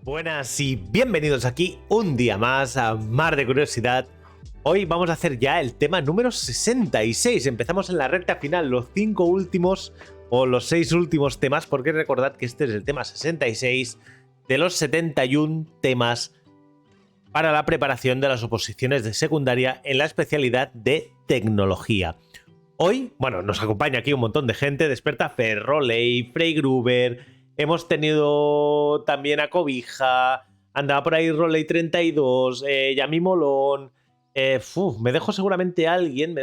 Buenas y bienvenidos aquí un día más a Mar de Curiosidad. Hoy vamos a hacer ya el tema número 66. Empezamos en la recta final, los 5 últimos o los 6 últimos temas, porque recordad que este es el tema 66 de los 71 temas para la preparación de las oposiciones de secundaria en la especialidad de tecnología. Hoy, bueno, nos acompaña aquí un montón de gente, Desperta Ferroley, Frey Gruber. Hemos tenido también a Cobija, andaba por ahí Roley 32, Yami Molón. Me dejo seguramente a alguien,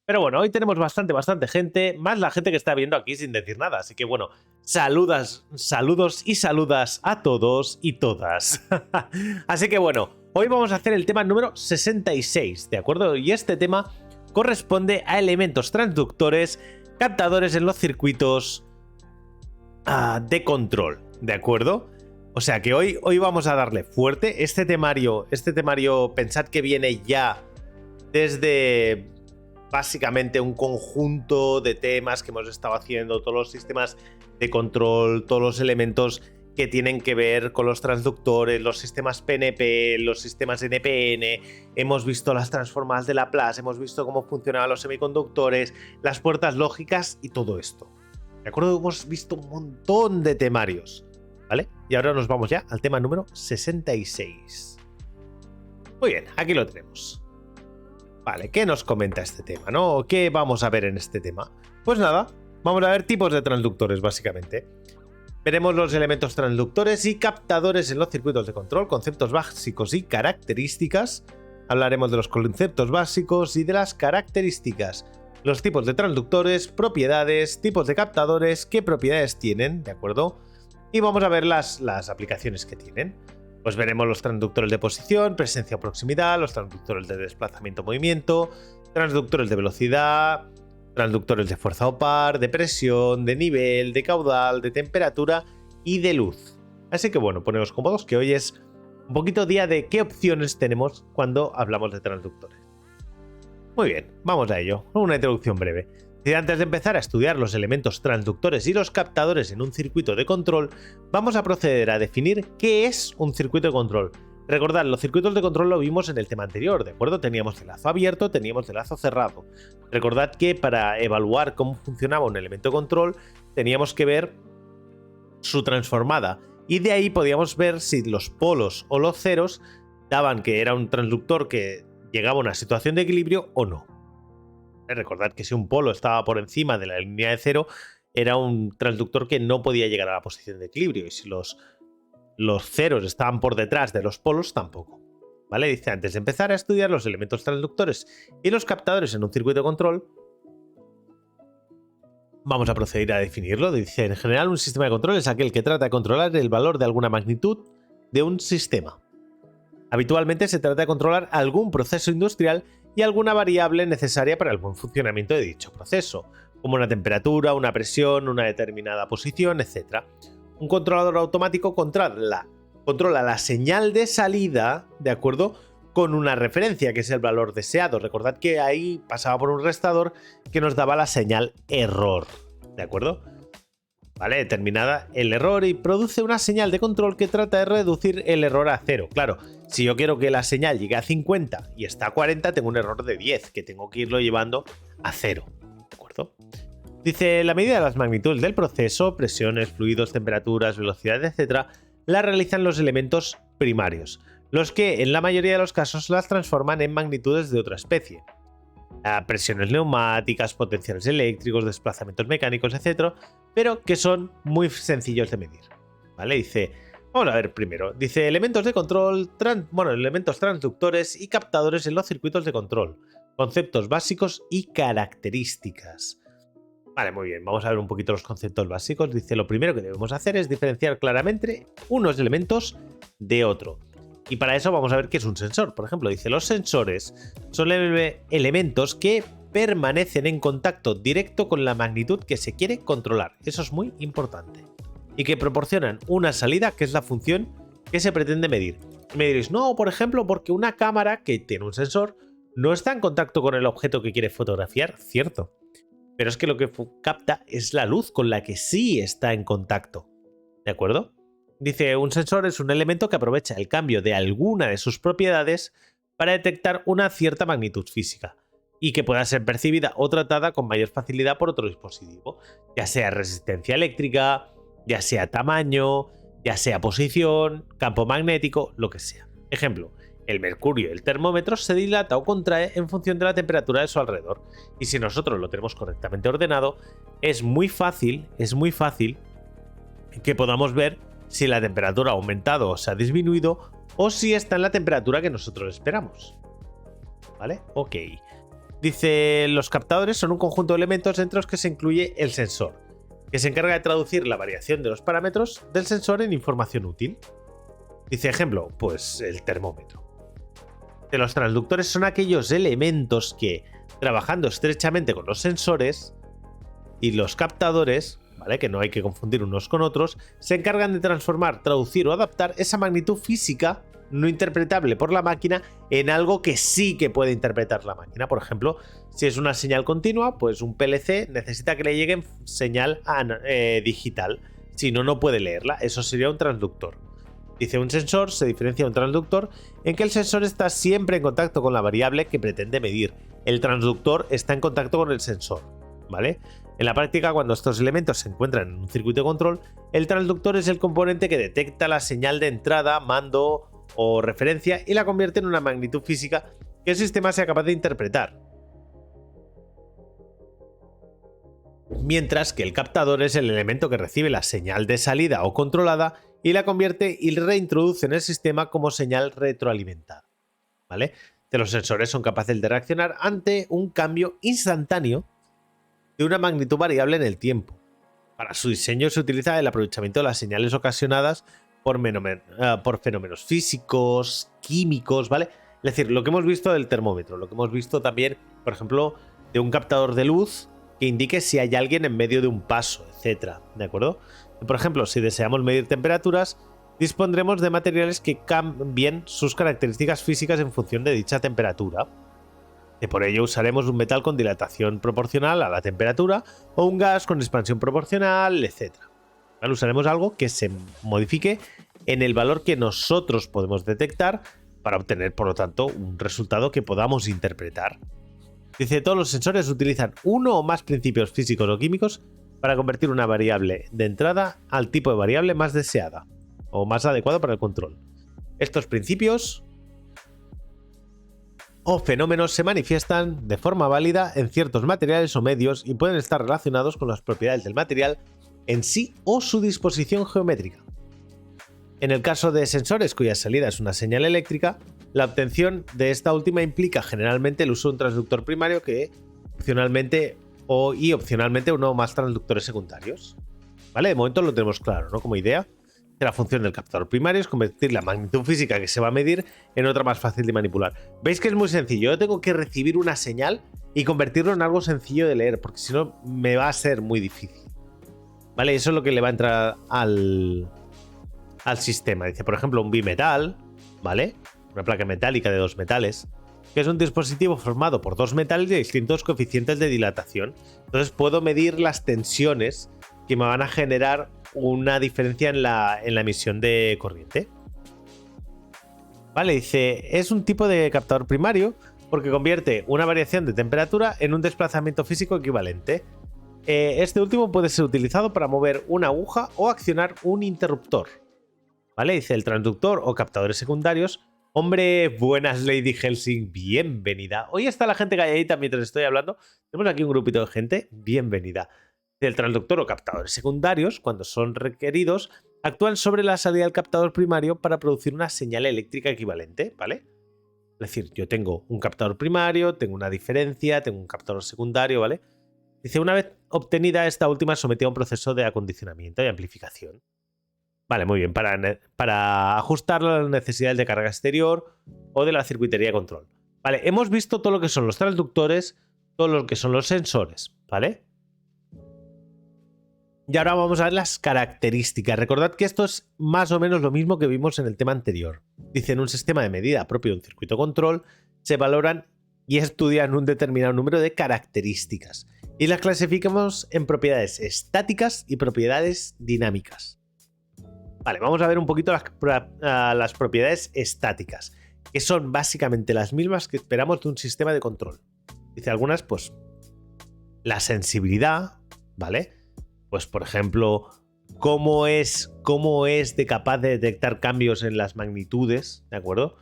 Pero bueno, hoy tenemos bastante gente, más la gente que está viendo aquí sin decir nada. Así que bueno, saludos y saludas a todos y todas. Así que bueno, hoy vamos a hacer el tema número 66, ¿de acuerdo? Y este tema corresponde a elementos transductores, captadores en los circuitos de control, ¿de acuerdo? O sea que hoy vamos a darle fuerte. Este temario, pensad que viene ya desde básicamente un conjunto de temas que hemos estado haciendo, todos los sistemas de control, todos los elementos que tienen que ver con los transductores, los sistemas PNP, los sistemas NPN, hemos visto las transformadas de Laplace, hemos visto cómo funcionaban los semiconductores, las puertas lógicas y todo esto. ¿De acuerdo? Hemos visto un montón de temarios, ¿vale? Y ahora nos vamos ya al tema número 66. Muy bien, aquí lo tenemos. Vale, ¿qué nos comenta este tema, no? ¿Qué vamos a ver en este tema? Pues nada, vamos a ver tipos de transductores, básicamente. Veremos los elementos transductores y captadores en los circuitos de control, conceptos básicos y características. Hablaremos de los conceptos básicos y de las características. Los tipos de transductores, propiedades, tipos de captadores, qué propiedades tienen, ¿de acuerdo? Y vamos a ver las aplicaciones que tienen. Pues veremos los transductores de posición, presencia o proximidad, los transductores de desplazamiento-movimiento, transductores de velocidad, transductores de fuerza o par, de presión, de nivel, de caudal, de temperatura y de luz. Así que bueno, poneos cómodos que hoy es un poquito día de qué opciones tenemos cuando hablamos de transductores. Muy bien, vamos a ello. Una introducción breve. Y antes de empezar a estudiar los elementos transductores y los captadores en un circuito de control, vamos a proceder a definir qué es un circuito de control. Recordad, los circuitos de control lo vimos en el tema anterior, ¿de acuerdo? Teníamos de lazo abierto, teníamos de lazo cerrado. Recordad que para evaluar cómo funcionaba un elemento de control, teníamos que ver su transformada. Y de ahí podíamos ver si los polos o los ceros daban que era un transductor que llegaba a una situación de equilibrio o no. Recordad que si un polo estaba por encima de la línea de cero, era un transductor que no podía llegar a la posición de equilibrio. Y si los ceros estaban por detrás de los polos, tampoco. ¿Vale? Dice, antes de empezar a estudiar los elementos transductores y los captadores en un circuito de control, vamos a proceder a definirlo. Dice, en general, un sistema de control es aquel que trata de controlar el valor de alguna magnitud de un sistema. Habitualmente se trata de controlar algún proceso industrial y alguna variable necesaria para el buen funcionamiento de dicho proceso, como una temperatura, una presión, una determinada posición, etc. Un controlador automático controla la señal de salida, ¿de acuerdo?, con una referencia, que es el valor deseado. Recordad que ahí pasaba por un restador que nos daba la señal error, ¿de acuerdo? ¿Vale? Determinada el error y produce una señal de control que trata de reducir el error a 0. Claro, si yo quiero que la señal llegue a 50 y está a 40, tengo un error de 10, que tengo que irlo llevando a 0. ¿De acuerdo? Dice, la medida de las magnitudes del proceso, presiones, fluidos, temperaturas, velocidad, etc., la realizan los elementos primarios, los que en la mayoría de los casos las transforman en magnitudes de otra especie. Presiones neumáticas, potenciales eléctricos, desplazamientos mecánicos, etc., pero que son muy sencillos de medir. ¿Vale? Dice, vamos a ver primero. Dice, elementos de control, elementos transductores y captadores en los circuitos de control, conceptos básicos y características. Vale, muy bien, vamos a ver un poquito los conceptos básicos. Dice, lo primero que debemos hacer es diferenciar claramente unos elementos de otro. Y para eso vamos a ver qué es un sensor. Por ejemplo, dice, los sensores son elementos que permanecen en contacto directo con la magnitud que se quiere controlar. Eso es muy importante. Y que proporcionan una salida, que es la función que se pretende medir. Y me diréis, no, por ejemplo, porque una cámara que tiene un sensor no está en contacto con el objeto que quiere fotografiar, cierto. Pero es que lo que capta es la luz con la que sí está en contacto. ¿De acuerdo? Dice, un sensor es un elemento que aprovecha el cambio de alguna de sus propiedades para detectar una cierta magnitud física y que pueda ser percibida o tratada con mayor facilidad por otro dispositivo, ya sea resistencia eléctrica, ya sea tamaño, ya sea posición, campo magnético, lo que sea. Ejemplo, el mercurio del termómetro se dilata o contrae en función de la temperatura de su alrededor, y si nosotros lo tenemos correctamente ordenado, es muy fácil que podamos ver si la temperatura ha aumentado o se ha disminuido, o si está en la temperatura que nosotros esperamos. ¿Vale? Ok. Dice, los captadores son un conjunto de elementos entre los que se incluye el sensor, que se encarga de traducir la variación de los parámetros del sensor en información útil. Dice, ejemplo, pues el termómetro. Los transductores son aquellos elementos que, trabajando estrechamente con los sensores y los captadores, ¿vale?, que no hay que confundir unos con otros, se encargan de transformar, traducir o adaptar esa magnitud física no interpretable por la máquina en algo que sí que puede interpretar la máquina. Por ejemplo, si es una señal continua, pues un PLC necesita que le llegue señal digital, si no, no puede leerla. Eso sería un transductor. Dice, un sensor se diferencia de un transductor en que el sensor está siempre en contacto con la variable que pretende medir. El transductor está en contacto con el sensor, ¿vale? En la práctica, cuando estos elementos se encuentran en un circuito de control, el transductor es el componente que detecta la señal de entrada, mando o referencia y la convierte en una magnitud física que el sistema sea capaz de interpretar. Mientras que el captador es el elemento que recibe la señal de salida o controlada y la convierte y reintroduce en el sistema como señal retroalimentada, ¿vale? Los sensores son capaces de reaccionar ante un cambio instantáneo de una magnitud variable en el tiempo. Para su diseño se utiliza el aprovechamiento de las señales ocasionadas por fenómenos físicos, químicos, ¿vale? Es decir, lo que hemos visto del termómetro, lo que hemos visto también, por ejemplo, de un captador de luz que indique si hay alguien en medio de un paso, etcétera, ¿de acuerdo? Por ejemplo, si deseamos medir temperaturas, dispondremos de materiales que cambien sus características físicas en función de dicha temperatura. Y por ello usaremos un metal con dilatación proporcional a la temperatura o un gas con expansión proporcional, etc. ¿Vale? Usaremos algo que se modifique en el valor que nosotros podemos detectar para obtener, por lo tanto, un resultado que podamos interpretar. Dice, todos los sensores utilizan uno o más principios físicos o químicos para convertir una variable de entrada al tipo de variable más deseada o más adecuado para el control. Estos principios o fenómenos se manifiestan de forma válida en ciertos materiales o medios y pueden estar relacionados con las propiedades del material en sí o su disposición geométrica. En el caso de sensores cuya salida es una señal eléctrica, la obtención de esta última implica generalmente el uso de un transductor primario que opcionalmente uno o más transductores secundarios. ¿Vale? De momento lo tenemos claro, ¿no? Como idea. La función del captador primario es convertir la magnitud física que se va a medir en otra más fácil de manipular. ¿Veis que es muy sencillo? Yo tengo que recibir una señal y convertirlo en algo sencillo de leer, porque si no me va a ser muy difícil. ¿Vale? Eso es lo que le va a entrar al sistema. Dice, por ejemplo, un bimetal, ¿vale? Una placa metálica de dos metales, que es un dispositivo formado por dos metales de distintos coeficientes de dilatación. Entonces puedo medir las tensiones que me van a generar una diferencia en la emisión de corriente. Vale, dice, es un tipo de captador primario porque convierte una variación de temperatura en un desplazamiento físico equivalente. Este último puede ser utilizado para mover una aguja o accionar un interruptor. Vale, dice, el transductor o captadores secundarios. Hombre, buenas Lady Helsing, bienvenida. Hoy está la gente calladita mientras estoy hablando. Tenemos aquí un grupito de gente, bienvenida. El transductor o captadores secundarios, cuando son requeridos, actúan sobre la salida del captador primario para producir una señal eléctrica equivalente, ¿vale? Es decir, yo tengo un captador primario, tengo una diferencia, tengo un captador secundario, ¿vale? Dice, una vez obtenida, esta última es sometida a un proceso de acondicionamiento y amplificación. Vale, muy bien, para ajustar las necesidades de carga exterior o de la circuitería de control. Vale, hemos visto todo lo que son los transductores, todo lo que son los sensores, ¿vale? Y ahora vamos a ver las características. Recordad que esto es más o menos lo mismo que vimos en el tema anterior. Dice, en un sistema de medida propio de un circuito control, se valoran y estudian un determinado número de características. Y las clasificamos en propiedades estáticas y propiedades dinámicas. Vale, vamos a ver un poquito las propiedades estáticas, que son básicamente las mismas que esperamos de un sistema de control. Dice algunas, pues, la sensibilidad, ¿vale? Pues, por ejemplo, cómo es de capaz de detectar cambios en las magnitudes, ¿de acuerdo?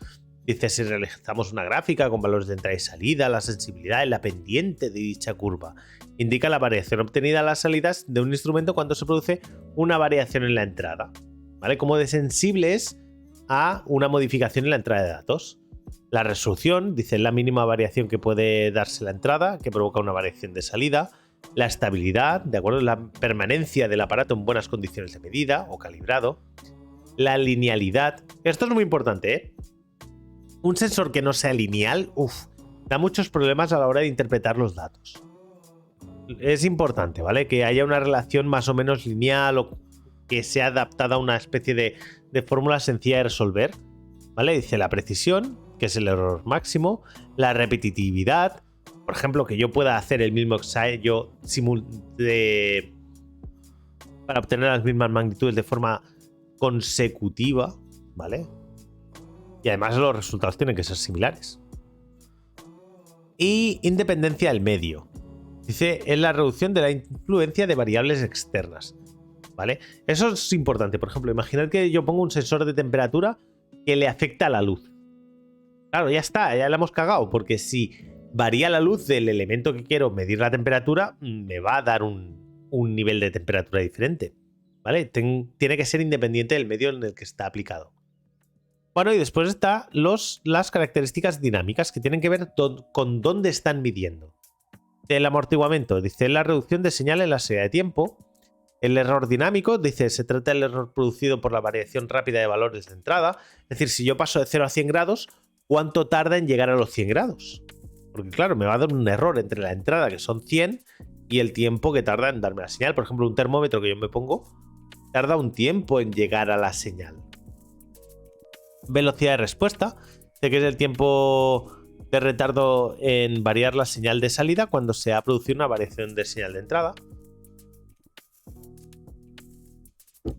Dice, si realizamos una gráfica con valores de entrada y salida, la sensibilidad en la pendiente de dicha curva indica la variación obtenida en las salidas de un instrumento cuando se produce una variación en la entrada, ¿vale? Cómo de sensible es a una modificación en la entrada de datos. La resolución, dice, la mínima variación que puede darse la entrada, que provoca una variación de salida. La estabilidad, ¿de acuerdo? La permanencia del aparato en buenas condiciones de medida o calibrado. La linealidad. Esto es muy importante, ¿eh? Un sensor que no sea lineal, da muchos problemas a la hora de interpretar los datos. Es importante, ¿vale? Que haya una relación más o menos lineal o que sea adaptada a una especie de fórmula sencilla de resolver, ¿vale? Dice la precisión, que es el error máximo, la repetitividad, por ejemplo, que yo pueda hacer el mismo ensayo para obtener las mismas magnitudes de forma consecutiva, ¿vale? Y además los resultados tienen que ser similares. Y independencia del medio. Dice, es la reducción de la influencia de variables externas, ¿vale? Eso es importante. Por ejemplo, imaginad que yo pongo un sensor de temperatura que le afecta a la luz. Claro, ya está, ya la hemos cagado, porque si varía la luz del elemento que quiero medir la temperatura, me va a dar un nivel de temperatura diferente, ¿vale? Tiene que ser independiente del medio en el que está aplicado. Bueno, y después está las características dinámicas que tienen que ver con dónde están midiendo. El amortiguamiento, dice, la reducción de señal en la salida de tiempo. El error dinámico, dice, se trata del error producido por la variación rápida de valores de entrada. Es decir, si yo paso de 0 a 100 grados, ¿cuánto tarda en llegar a los 100 grados? Porque claro, me va a dar un error entre la entrada, que son 100, y el tiempo que tarda en darme la señal. Por ejemplo, un termómetro que yo me pongo tarda un tiempo en llegar a la señal. Velocidad de respuesta, que es el tiempo de retardo en variar la señal de salida cuando se ha producido una variación de señal de entrada.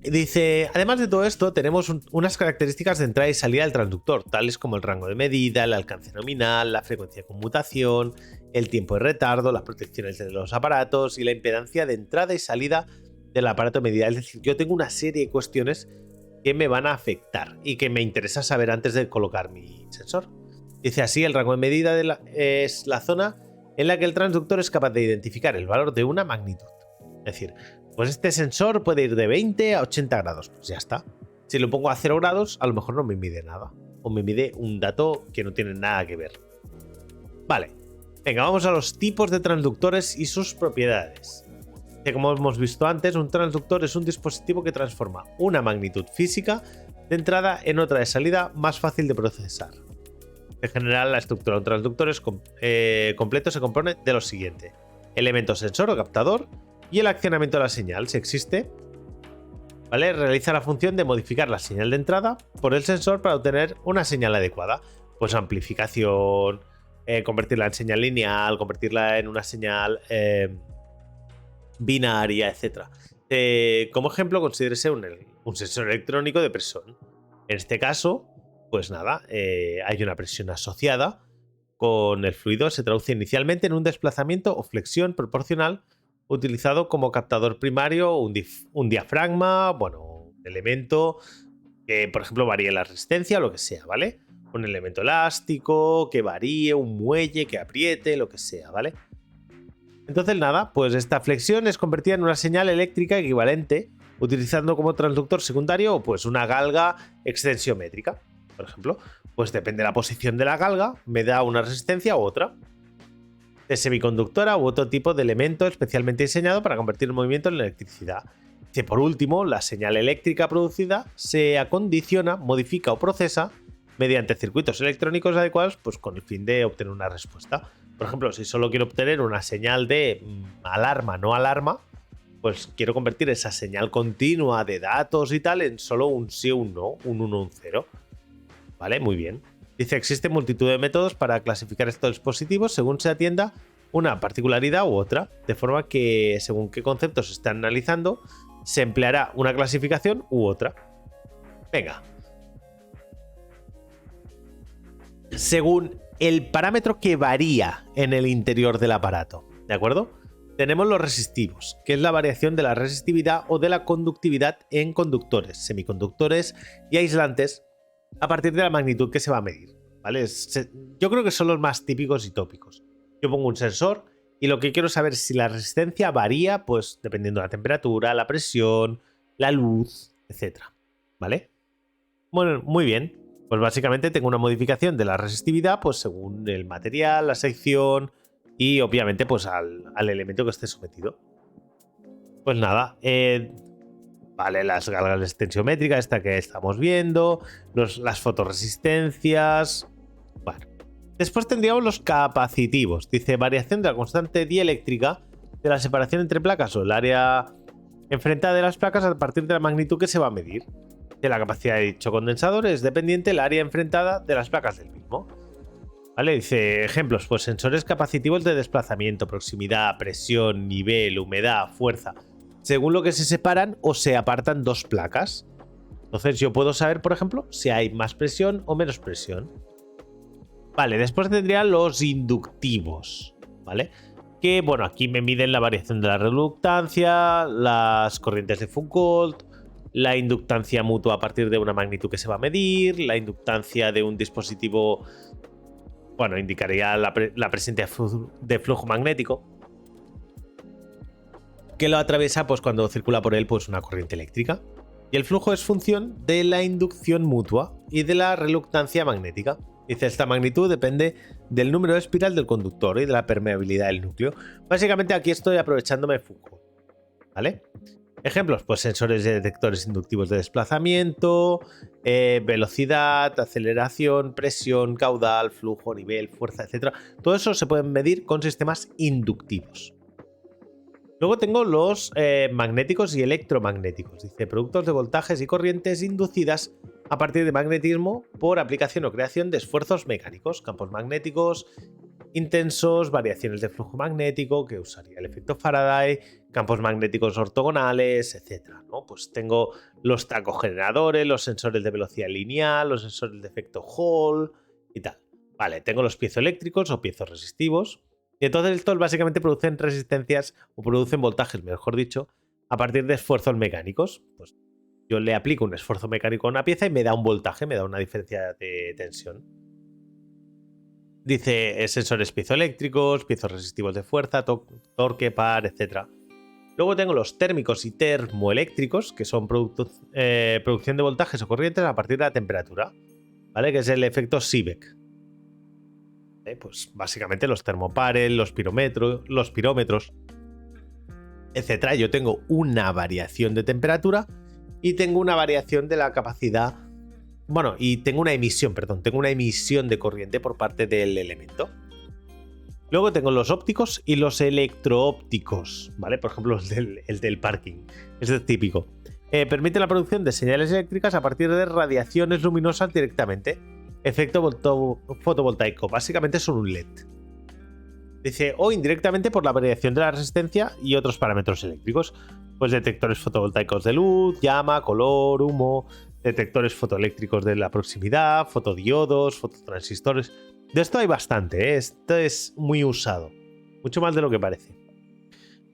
Dice, además de todo esto, tenemos unas características de entrada y salida del transductor, tales como el rango de medida, el alcance nominal, la frecuencia de conmutación, el tiempo de retardo, las protecciones de los aparatos y la impedancia de entrada y salida del aparato de medida. Es decir, yo tengo una serie de cuestiones que me van a afectar y que me interesa saber antes de colocar mi sensor. Dice así, el rango de medida es la zona en la que el transductor es capaz de identificar el valor de una magnitud. Es decir, pues este sensor puede ir de 20 a 80 grados. Pues ya está. Si lo pongo a 0 grados, a lo mejor no me mide nada. O me mide un dato que no tiene nada que ver. Vale. Venga, vamos a los tipos de transductores y sus propiedades. Como hemos visto antes, un transductor es un dispositivo que transforma una magnitud física de entrada en otra de salida más fácil de procesar. En general, la estructura de un transductor completo se compone de lo siguiente: elemento sensor o captador y el accionamiento de la señal, si existe. ¿Vale? Realiza la función de modificar la señal de entrada por el sensor para obtener una señal adecuada. Pues amplificación, convertirla en señal lineal, convertirla en una señal binaria, etc. Como ejemplo, considérese un sensor electrónico de presión. En este caso, pues nada, hay una presión asociada con el fluido. Se traduce inicialmente en un desplazamiento o flexión proporcional utilizado como captador primario, un diafragma, bueno, un elemento que, por ejemplo, varíe la resistencia o lo que sea, ¿vale? Un elemento elástico que varíe, un muelle que apriete, lo que sea, ¿vale? Entonces nada, pues esta flexión es convertida en una señal eléctrica equivalente utilizando como transductor secundario pues una galga extensiométrica, por ejemplo. Pues depende de la posición de la galga, me da una resistencia u otra. De semiconductora u otro tipo de elemento especialmente diseñado para convertir el movimiento en electricidad. Que por último, la señal eléctrica producida se acondiciona, modifica o procesa mediante circuitos electrónicos adecuados pues con el fin de obtener una respuesta. Por ejemplo, si solo quiero obtener una señal de alarma, no alarma, pues quiero convertir esa señal continua de datos y tal en solo un sí o un no, un 1 o un 0. ¿Vale? Muy bien. Dice, existe multitud de métodos para clasificar estos dispositivos según se atienda una particularidad u otra, de forma que según qué conceptos se están analizando, se empleará una clasificación u otra. Venga. Según el parámetro que varía en el interior del aparato, ¿de acuerdo? Tenemos los resistivos, que es la variación de la resistividad o de la conductividad en conductores, semiconductores y aislantes a partir de la magnitud que se va a medir, ¿vale? Yo creo que son los más típicos y tópicos. Yo pongo un sensor y lo que quiero saber es si la resistencia varía, pues dependiendo de la temperatura, la presión, la luz, etcétera, ¿vale? Bueno, muy bien. Pues básicamente tengo una modificación de la resistividad, pues según el material, la sección y obviamente pues al elemento que esté sometido. Pues nada, vale, las galgas tensiométricas, esta que estamos viendo, las fotorresistencias. Bueno. Después tendríamos los capacitivos. Dice variación de la constante dieléctrica de la separación entre placas o el área enfrentada de las placas a partir de la magnitud que se va a medir. De la capacidad de dicho condensador es dependiente el área enfrentada de las placas del mismo. ¿Vale? Dice ejemplos, pues sensores capacitivos de desplazamiento, proximidad, presión, nivel, humedad, fuerza, según lo que se separan o se apartan dos placas. Entonces yo puedo saber, por ejemplo, si hay más presión o menos presión. Vale, después tendría los inductivos, ¿vale? Que, bueno, aquí me miden la variación de la reluctancia, las corrientes de Foucault, la inductancia mutua a partir de una magnitud que se va a medir, la inductancia de un dispositivo, bueno, indicaría la presencia de flujo magnético, que lo atraviesa pues cuando circula por él pues una corriente eléctrica. Y el flujo es función de la inducción mutua y de la reluctancia magnética. Dice, esta magnitud depende del número de espiral del conductor y de la permeabilidad del núcleo. Básicamente aquí estoy aprovechándome de Foucault, ¿vale? Ejemplos, pues sensores de detectores inductivos de desplazamiento, velocidad, aceleración, presión, caudal, flujo, nivel, fuerza, etc. Todo eso se pueden medir con sistemas inductivos. Luego tengo los magnéticos y electromagnéticos. Dice, productos de voltajes y corrientes inducidas a partir de magnetismo por aplicación o creación de esfuerzos mecánicos, campos magnéticos intensos, variaciones de flujo magnético, que usaría el efecto Faraday, campos magnéticos ortogonales, etc., ¿no? Pues tengo los tacogeneradores, los sensores de velocidad lineal, los sensores de efecto Hall y tal. Vale, tengo los piezoeléctricos o piezoresistivos. Y entonces estos básicamente producen resistencias o producen voltajes, mejor dicho, a partir de esfuerzos mecánicos. Pues yo le aplico un esfuerzo mecánico a una pieza y me da un voltaje, me da una diferencia de tensión. Dice sensores piezoeléctricos, piezoresistivos de fuerza, torque, par, etc. Luego tengo los térmicos y termoeléctricos, que son producción de voltajes o corrientes a partir de la temperatura, ¿vale? Que es el efecto Seebeck. Pues básicamente los termopares, los pirómetros, etc. Yo tengo una variación de temperatura y tengo una variación de la capacidad. Bueno, y tengo una emisión de corriente por parte del elemento. Luego tengo los ópticos y los electroópticos, ¿vale? Por ejemplo, el del parking. Este es típico. Permite la producción de señales eléctricas a partir de radiaciones luminosas directamente. Efecto fotovoltaico. Básicamente son un LED. Dice, o indirectamente por la variación de la resistencia y otros parámetros eléctricos. Pues detectores fotovoltaicos de luz, llama, color, humo, detectores fotoeléctricos de la proximidad, fotodiodos, fototransistores. De esto hay bastante, ¿eh? Esto es muy usado. Mucho más de lo que parece.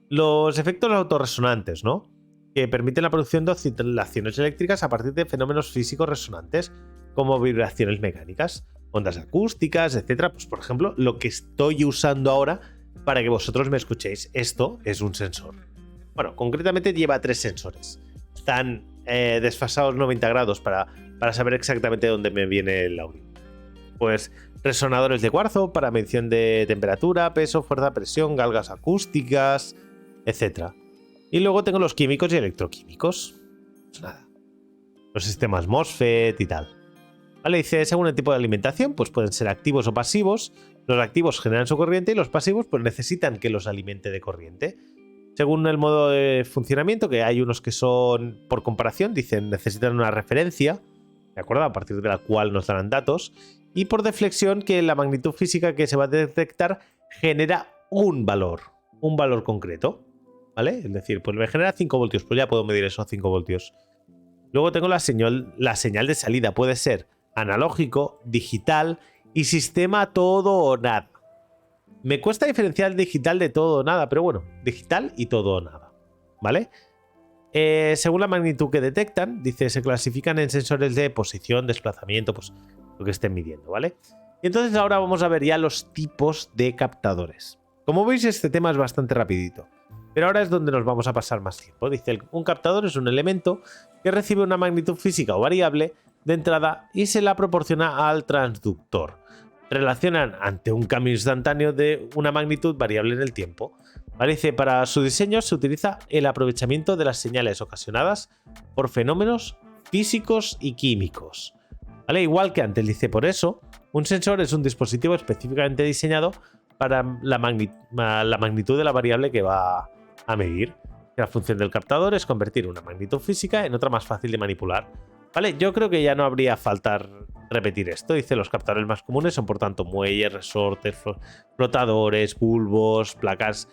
Los efectos autorresonantes, ¿no? Que permiten la producción de oscilaciones eléctricas a partir de fenómenos físicos resonantes, como vibraciones mecánicas, ondas acústicas, etc. Pues por ejemplo, lo que estoy usando ahora para que vosotros me escuchéis. Esto es un sensor. Bueno, concretamente lleva 3 sensores. Están desfasados 90 grados para saber exactamente dónde me viene el audio. Pues resonadores de cuarzo para medición de temperatura, peso, fuerza, presión, galgas acústicas, etc. Y luego tengo los químicos y electroquímicos. Pues nada. Los sistemas MOSFET y tal. Vale, dice, según el tipo de alimentación, pues pueden ser activos o pasivos. Los activos generan su corriente y los pasivos pues necesitan que los alimente de corriente. Según el modo de funcionamiento, que hay unos que son, por comparación, dicen necesitan una referencia, ¿de acuerdo? A partir de la cual nos darán datos. Y por deflexión, que la magnitud física que se va a detectar genera un valor concreto, ¿vale? Es decir, pues me genera 5 voltios, pues ya puedo medir esos 5 voltios. Luego tengo la señal de salida. Puede ser analógico, digital y sistema todo o nada. Me cuesta diferenciar el digital de todo o nada, pero bueno, digital y todo o nada. ¿Vale? Según la magnitud que detectan, dice, se clasifican en sensores de posición, desplazamiento, pues lo que estén midiendo, ¿vale? Y entonces ahora vamos a ver ya los tipos de captadores. Como veis, este tema es bastante rapidito, pero ahora es donde nos vamos a pasar más tiempo. Dice, un captador es un elemento que recibe una magnitud física o variable de entrada y se la proporciona al transductor. Relacionan ante un cambio instantáneo de una magnitud variable en el tiempo. ¿Vale? Dice, para su diseño se utiliza el aprovechamiento de las señales ocasionadas por fenómenos físicos y químicos. ¿Vale? Igual que antes, dice, por eso, un sensor es un dispositivo específicamente diseñado para la magnitud de la variable que va a medir. La función del captador es convertir una magnitud física en otra más fácil de manipular. ¿Vale? Yo creo que ya no habría falta repetir esto. Dice, los captadores más comunes son por tanto muelles, resortes, flotadores, bulbos, placas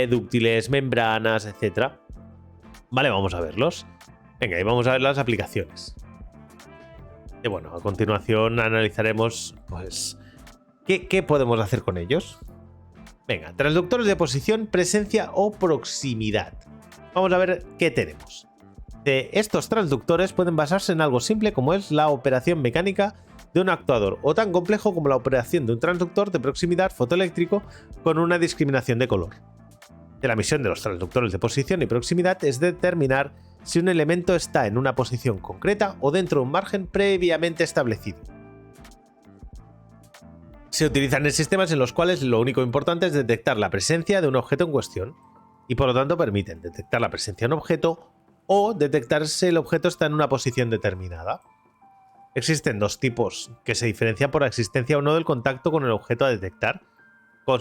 dúctiles, membranas, etc. Vale, vamos a verlos. Venga, y vamos a ver las aplicaciones. Y bueno, a continuación analizaremos, pues, ¿qué podemos hacer con ellos? Venga, transductores de posición, presencia o proximidad. Vamos a ver qué tenemos. Estos transductores pueden basarse en algo simple como es la operación mecánica de un actuador o tan complejo como la operación de un transductor de proximidad fotoeléctrico con una discriminación de color. La misión de los transductores de posición y proximidad es determinar si un elemento está en una posición concreta o dentro de un margen previamente establecido. Se utilizan en sistemas en los cuales lo único importante es detectar la presencia de un objeto en cuestión y por lo tanto permiten detectar la presencia de un objeto o detectar si el objeto está en una posición determinada. Existen dos tipos que se diferencian por la existencia o no del contacto con el objeto a detectar.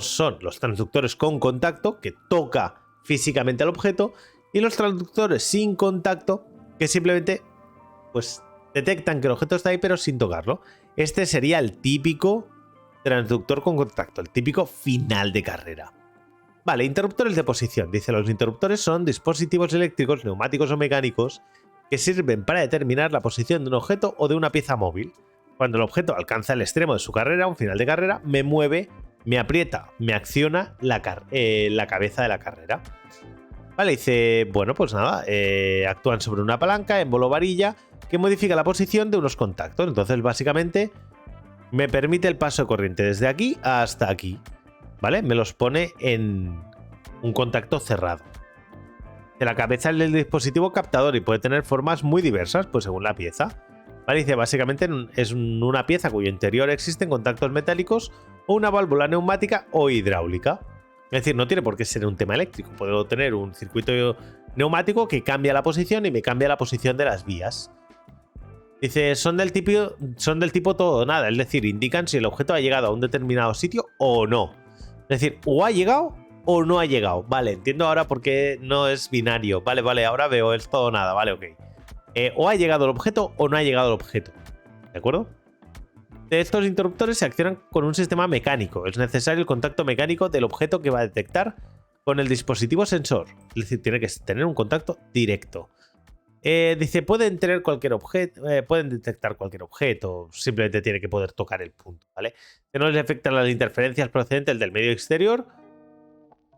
Son los transductores con contacto, que toca físicamente al objeto, y los transductores sin contacto, que simplemente pues detectan que el objeto está ahí pero sin tocarlo. Este sería el típico transductor con contacto, el típico final de carrera. Vale, interruptores de posición. Dice, los interruptores son dispositivos eléctricos, neumáticos o mecánicos que sirven para determinar la posición de un objeto o de una pieza móvil. Cuando el objeto alcanza el extremo de su carrera, un final de carrera, me mueve, me aprieta, me acciona la cabeza de la carrera. Vale, dice, bueno, pues nada, actúan sobre una palanca en bolo varilla que modifica la posición de unos contactos. Entonces, básicamente, me permite el paso de corriente desde aquí hasta aquí. ¿Vale? Me los pone en un contacto cerrado. De la cabeza del dispositivo captador y puede tener formas muy diversas, pues según la pieza. ¿Vale? Dice, básicamente es una pieza cuyo interior existen contactos metálicos o una válvula neumática o hidráulica. Es decir, no tiene por qué ser un tema eléctrico. Puedo tener un circuito neumático que cambia la posición y me cambia la posición de las vías. Dice, son del tipo todo o nada, es decir, indican si el objeto ha llegado a un determinado sitio o no. Es decir, o ha llegado o no ha llegado. Vale, entiendo ahora por qué no es binario. Vale, ahora veo, es todo o nada. Vale, ok. O ha llegado el objeto o no ha llegado el objeto. ¿De acuerdo? De estos interruptores se accionan con un sistema mecánico. Es necesario el contacto mecánico del objeto que va a detectar con el dispositivo sensor. Es decir, tiene que tener un contacto directo. Dice, pueden tener cualquier objeto, pueden detectar cualquier objeto, simplemente tiene que poder tocar el punto, ¿vale? Que no les afectan las interferencias procedentes del medio exterior,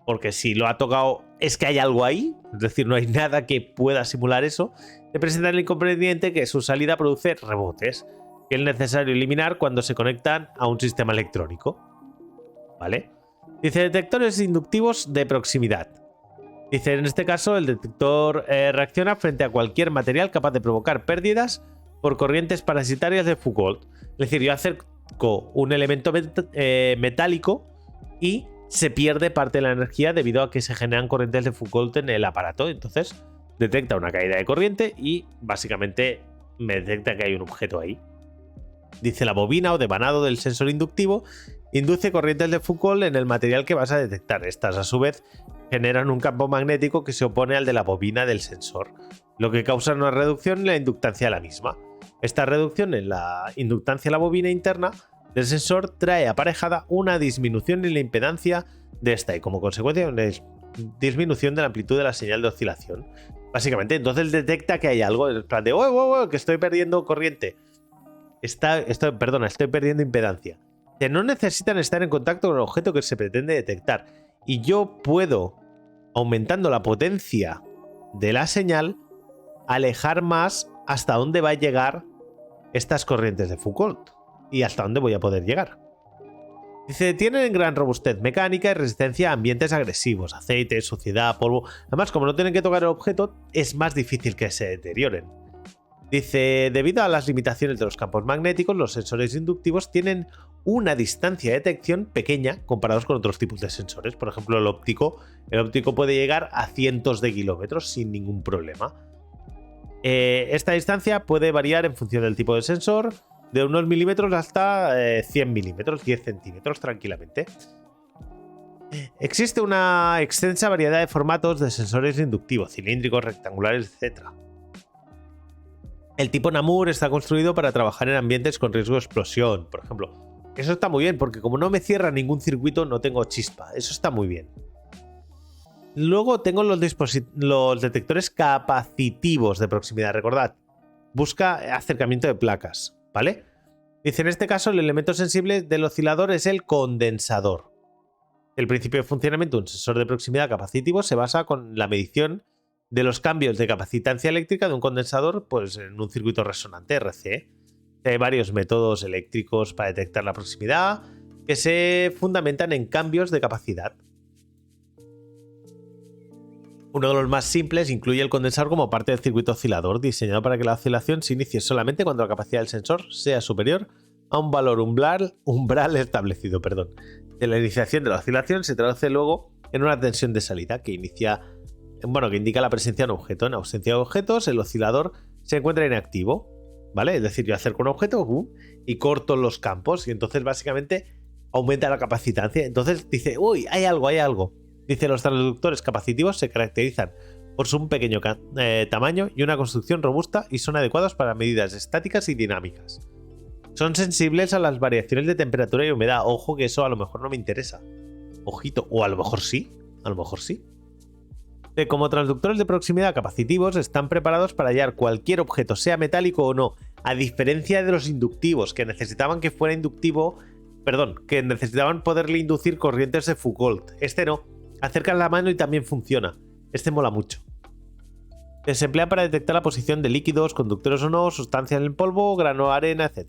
porque si lo ha tocado es que hay algo ahí, es decir, no hay nada que pueda simular eso. Le presentan el inconveniente que su salida produce rebotes, que es necesario eliminar cuando se conectan a un sistema electrónico, ¿vale? Dice, detectores inductivos de proximidad. Dice, en este caso, el detector reacciona frente a cualquier material capaz de provocar pérdidas por corrientes parasitarias de Foucault. Es decir, yo acerco un elemento metálico y se pierde parte de la energía debido a que se generan corrientes de Foucault en el aparato. Entonces, detecta una caída de corriente y básicamente me detecta que hay un objeto ahí. Dice, la bobina o devanado del sensor inductivo induce corrientes de Foucault en el material que vas a detectar. Estas, a su vez, generan un campo magnético que se opone al de la bobina del sensor, lo que causa una reducción en la inductancia de la misma. Esta reducción en la inductancia de la bobina interna del sensor trae aparejada una disminución en la impedancia de esta y como consecuencia una disminución de la amplitud de la señal de oscilación. Básicamente, entonces detecta que hay algo. En plan de, oh, que estoy perdiendo corriente. Estoy perdiendo impedancia. Que no necesitan estar en contacto con el objeto que se pretende detectar. Y yo puedo, aumentando la potencia de la señal, alejar más hasta dónde va a llegar estas corrientes de Foucault. Y hasta dónde voy a poder llegar. Dice, tienen gran robustez mecánica y resistencia a ambientes agresivos, aceite, suciedad, polvo. Además, como no tienen que tocar el objeto, es más difícil que se deterioren. Dice, debido a las limitaciones de los campos magnéticos, los sensores inductivos tienen una distancia de detección pequeña comparados con otros tipos de sensores. Por ejemplo, el óptico puede llegar a cientos de kilómetros sin ningún problema. Esta distancia puede variar en función del tipo de sensor, de unos milímetros hasta 100 milímetros, 10 centímetros tranquilamente. Existe una extensa variedad de formatos de sensores inductivos, cilíndricos, rectangulares, etc. El tipo Namur está construido para trabajar en ambientes con riesgo de explosión, por ejemplo. Eso está muy bien, porque como no me cierra ningún circuito, no tengo chispa. Eso está muy bien. Luego tengo los detectores capacitivos de proximidad. Recordad, busca acercamiento de placas, ¿vale? Dice, en este caso, el elemento sensible del oscilador es el condensador. El principio de funcionamiento de un sensor de proximidad capacitivo se basa con la medición de los cambios de capacitancia eléctrica de un condensador pues, en un circuito resonante RC. Hay varios métodos eléctricos para detectar la proximidad que se fundamentan en cambios de capacidad. Uno de los más simples incluye el condensador como parte del circuito oscilador, diseñado para que la oscilación se inicie solamente cuando la capacidad del sensor sea superior a un valor umbral establecido. De la iniciación de la oscilación se traduce luego en una tensión de salida que indica la presencia de un objeto. En ausencia de objetos, el oscilador se encuentra inactivo, ¿vale? Es decir, yo acerco un objeto y corto los campos y entonces básicamente aumenta la capacitancia. Entonces dice, uy, hay algo. Dice, los transductores capacitivos se caracterizan por su pequeño tamaño y una construcción robusta y son adecuados para medidas estáticas y dinámicas. Son sensibles a las variaciones de temperatura y humedad. Ojo que eso a lo mejor no me interesa. Ojito, o a lo mejor sí. Como transductores de proximidad capacitivos están preparados para hallar cualquier objeto, sea metálico o no, a diferencia de los inductivos, que necesitaban que fuera que necesitaban poderle inducir corrientes de Foucault. Este no. Acercan la mano y también funciona. Este mola mucho. Se emplea para detectar la posición de líquidos, conductores o no, sustancias en polvo, grano, arena, etc.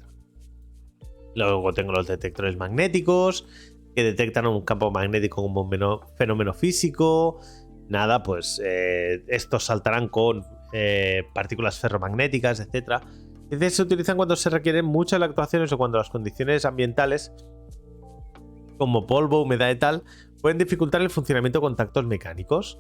Luego tengo los detectores magnéticos, que detectan un campo magnético como un fenómeno físico. Nada, pues estos saltarán con partículas ferromagnéticas, etc. Se utilizan cuando se requieren muchas actuaciones o cuando las condiciones ambientales, como polvo, humedad y tal, pueden dificultar el funcionamiento de contactos mecánicos.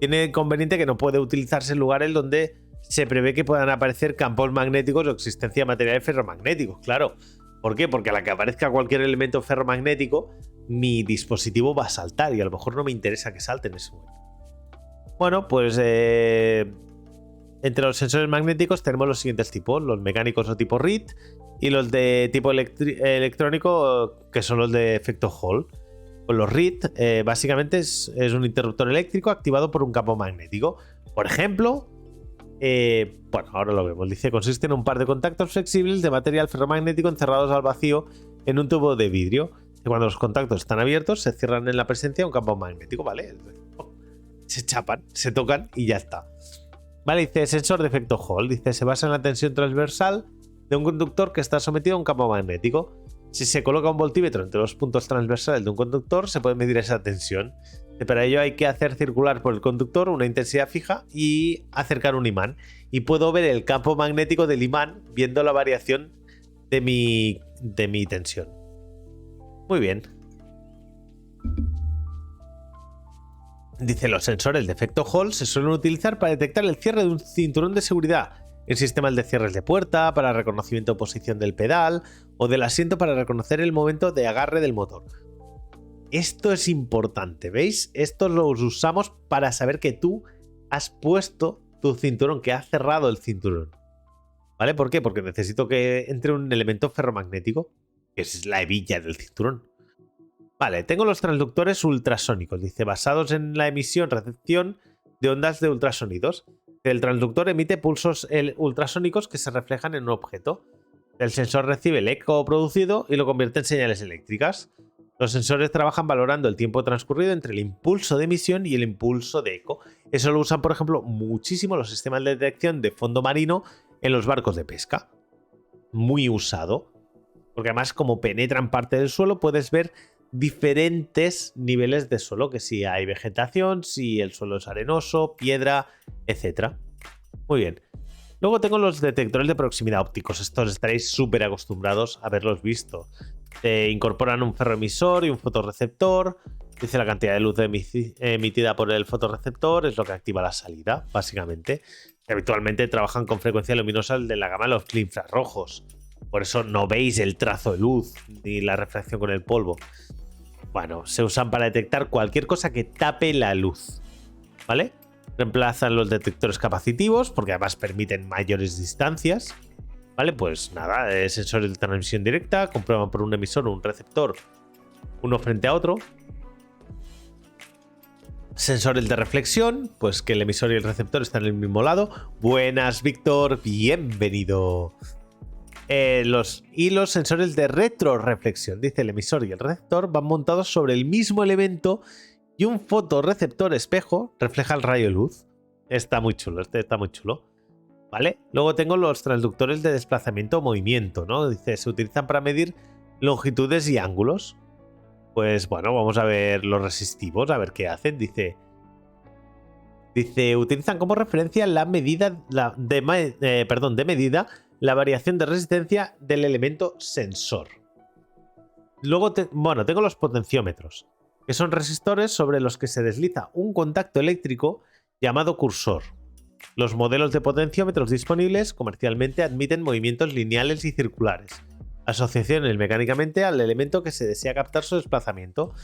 Tiene inconveniente que no puede utilizarse en lugares donde se prevé que puedan aparecer campos magnéticos o existencia de materiales ferromagnéticos. Claro. ¿Por qué? Porque a la que aparezca cualquier elemento ferromagnético, mi dispositivo va a saltar y a lo mejor no me interesa que salte en ese momento. Bueno, pues entre los sensores magnéticos tenemos los siguientes tipos: los mecánicos o tipo RIT y los de tipo electrónico, que son los de efecto Hall. Pues los RIT básicamente es un interruptor eléctrico activado por un campo magnético. Por ejemplo, ahora lo vemos. Dice, consiste en un par de contactos flexibles de material ferromagnético encerrados al vacío en un tubo de vidrio. Cuando los contactos están abiertos, se cierran en la presencia de un campo magnético, ¿vale? Se chapan, se tocan y ya está. Vale, dice sensor de efecto Hall. Dice, se basa en la tensión transversal de un conductor que está sometido a un campo magnético. Si se coloca un voltímetro entre los puntos transversales de un conductor, se puede medir esa tensión. Para ello hay que hacer circular por el conductor una intensidad fija y acercar un imán. Y puedo ver el campo magnético del imán viendo la variación de mi tensión. Muy bien. Dice, los sensores de efecto Hall se suelen utilizar para detectar el cierre de un cinturón de seguridad en sistemas de cierres de puerta, para reconocimiento de posición del pedal o del asiento para reconocer el momento de agarre del motor. Esto es importante, ¿veis? Esto lo usamos para saber que tú has puesto tu cinturón, que has cerrado el cinturón. ¿Vale? ¿Por qué? Porque necesito que entre un elemento ferromagnético, que es la hebilla del cinturón. Vale, tengo los transductores ultrasónicos, dice, basados en la emisión-recepción de ondas de ultrasonidos. El transductor emite pulsos ultrasónicos que se reflejan en un objeto. El sensor recibe el eco producido y lo convierte en señales eléctricas. Los sensores trabajan valorando el tiempo transcurrido entre el impulso de emisión y el impulso de eco. Eso lo usan, por ejemplo, muchísimo los sistemas de detección de fondo marino en los barcos de pesca. Muy usado. Porque además, como penetran parte del suelo, puedes ver diferentes niveles de suelo, que si hay vegetación, si el suelo es arenoso, piedra, etc. Muy bien. Luego tengo los detectores de proximidad ópticos. Estos estaréis súper acostumbrados a haberlos visto. Incorporan un ferroemisor y un fotorreceptor. Dice la cantidad de luz emitida por el fotorreceptor es lo que activa la salida, básicamente. Habitualmente trabajan con frecuencia luminosa de la gama de los infrarrojos. Por eso no veis el trazo de luz ni la refracción con el polvo. Bueno, se usan para detectar cualquier cosa que tape la luz, ¿vale? Reemplazan los detectores capacitivos porque además permiten mayores distancias, ¿vale? Pues nada, sensores de transmisión directa, comprueban por un emisor o un receptor uno frente a otro. Sensores de reflexión, pues que el emisor y el receptor están en el mismo lado. Buenas, Víctor, bienvenido. Los sensores de retroreflexión, dice el emisor y el receptor van montados sobre el mismo elemento y un fotorreceptor espejo refleja el rayo de luz. Está muy chulo, está muy chulo. ¿Vale? Luego tengo los transductores de desplazamiento o movimiento, ¿no? Dice, se utilizan para medir longitudes y ángulos. Pues bueno, vamos a ver los resistivos, a ver qué hacen. Dice, utilizan como referencia la medida de medida la variación de resistencia del elemento sensor. Luego, tengo los potenciómetros, que son resistores sobre los que se desliza un contacto eléctrico llamado cursor. Los modelos de potenciómetros disponibles comercialmente admiten movimientos lineales y circulares, asociaciones mecánicamente al elemento que se desea captar su desplazamiento.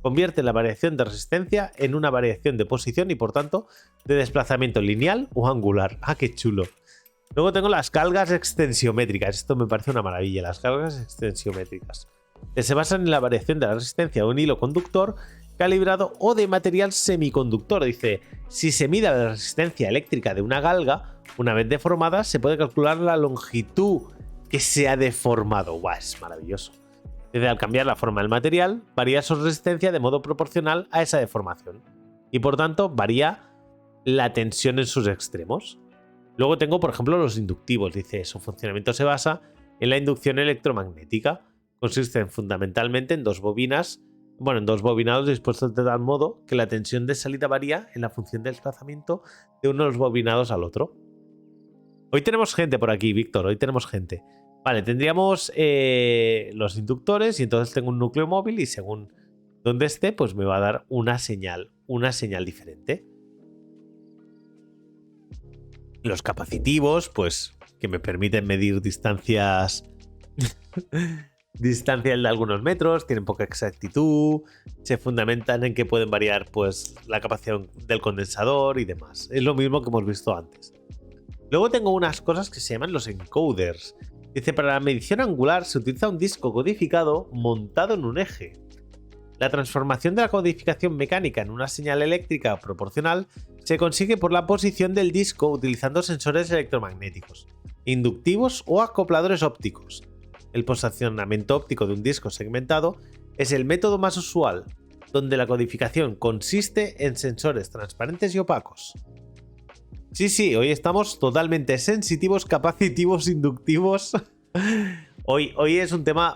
Convierte la variación de resistencia en una variación de posición y por tanto de desplazamiento lineal o angular. ¡Ah, qué chulo! Luego tengo las cargas extensiométricas. Esto me parece una maravilla, las cargas extensiométricas. Que se basan en la variación de la resistencia de un hilo conductor calibrado o de material semiconductor. Dice, si se mide la resistencia eléctrica de una galga, una vez deformada, se puede calcular la longitud que se ha deformado. ¡Guau! Es maravilloso. Dice, al cambiar la forma del material, varía su resistencia de modo proporcional a esa deformación. Y por tanto, varía la tensión en sus extremos. Luego tengo, por ejemplo, los inductivos. Dice, su funcionamiento se basa en la inducción electromagnética. Consisten fundamentalmente en dos bobinados dispuestos de tal modo que la tensión de salida varía en la función del desplazamiento de uno de los bobinados al otro. Hoy tenemos gente por aquí, Víctor, hoy tenemos gente. Vale, tendríamos los inductores y entonces tengo un núcleo móvil y según donde esté, pues me va a dar una señal diferente. Los capacitivos, pues que me permiten medir distancias de algunos metros, tienen poca exactitud, se fundamentan en que pueden variar pues la capacidad del condensador y demás. Es lo mismo que hemos visto antes. Luego tengo unas cosas que se llaman los encoders. Dice, para la medición angular se utiliza un disco codificado montado en un eje. La transformación de la codificación mecánica en una señal eléctrica proporcional se consigue por la posición del disco utilizando sensores electromagnéticos, inductivos o acopladores ópticos. El posicionamiento óptico de un disco segmentado es el método más usual, donde la codificación consiste en sensores transparentes y opacos. Sí, hoy estamos totalmente sensitivos, capacitivos, inductivos. Hoy es un tema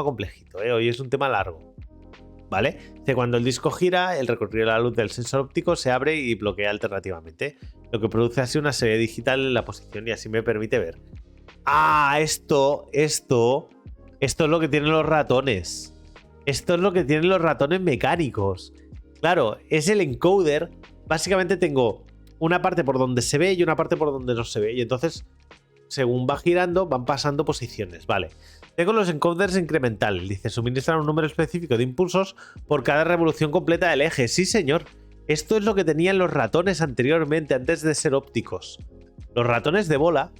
complejito, hoy es un tema largo. ¿Vale? Cuando el disco gira, el recorrido de la luz del sensor óptico se abre y bloquea alternativamente, lo que produce así una serie digital en la posición y así me permite ver. Ah, esto es lo que tienen los ratones. Esto es lo que tienen los ratones mecánicos. Claro, es el encoder. Básicamente tengo una parte por donde se ve y una parte por donde no se ve. Y entonces, según va girando, van pasando posiciones. Vale. Tengo los encoders incrementales. Dice, suministran un número específico de impulsos por cada revolución completa del eje. Sí, señor. Esto es lo que tenían los ratones anteriormente, antes de ser ópticos. Los ratones de bola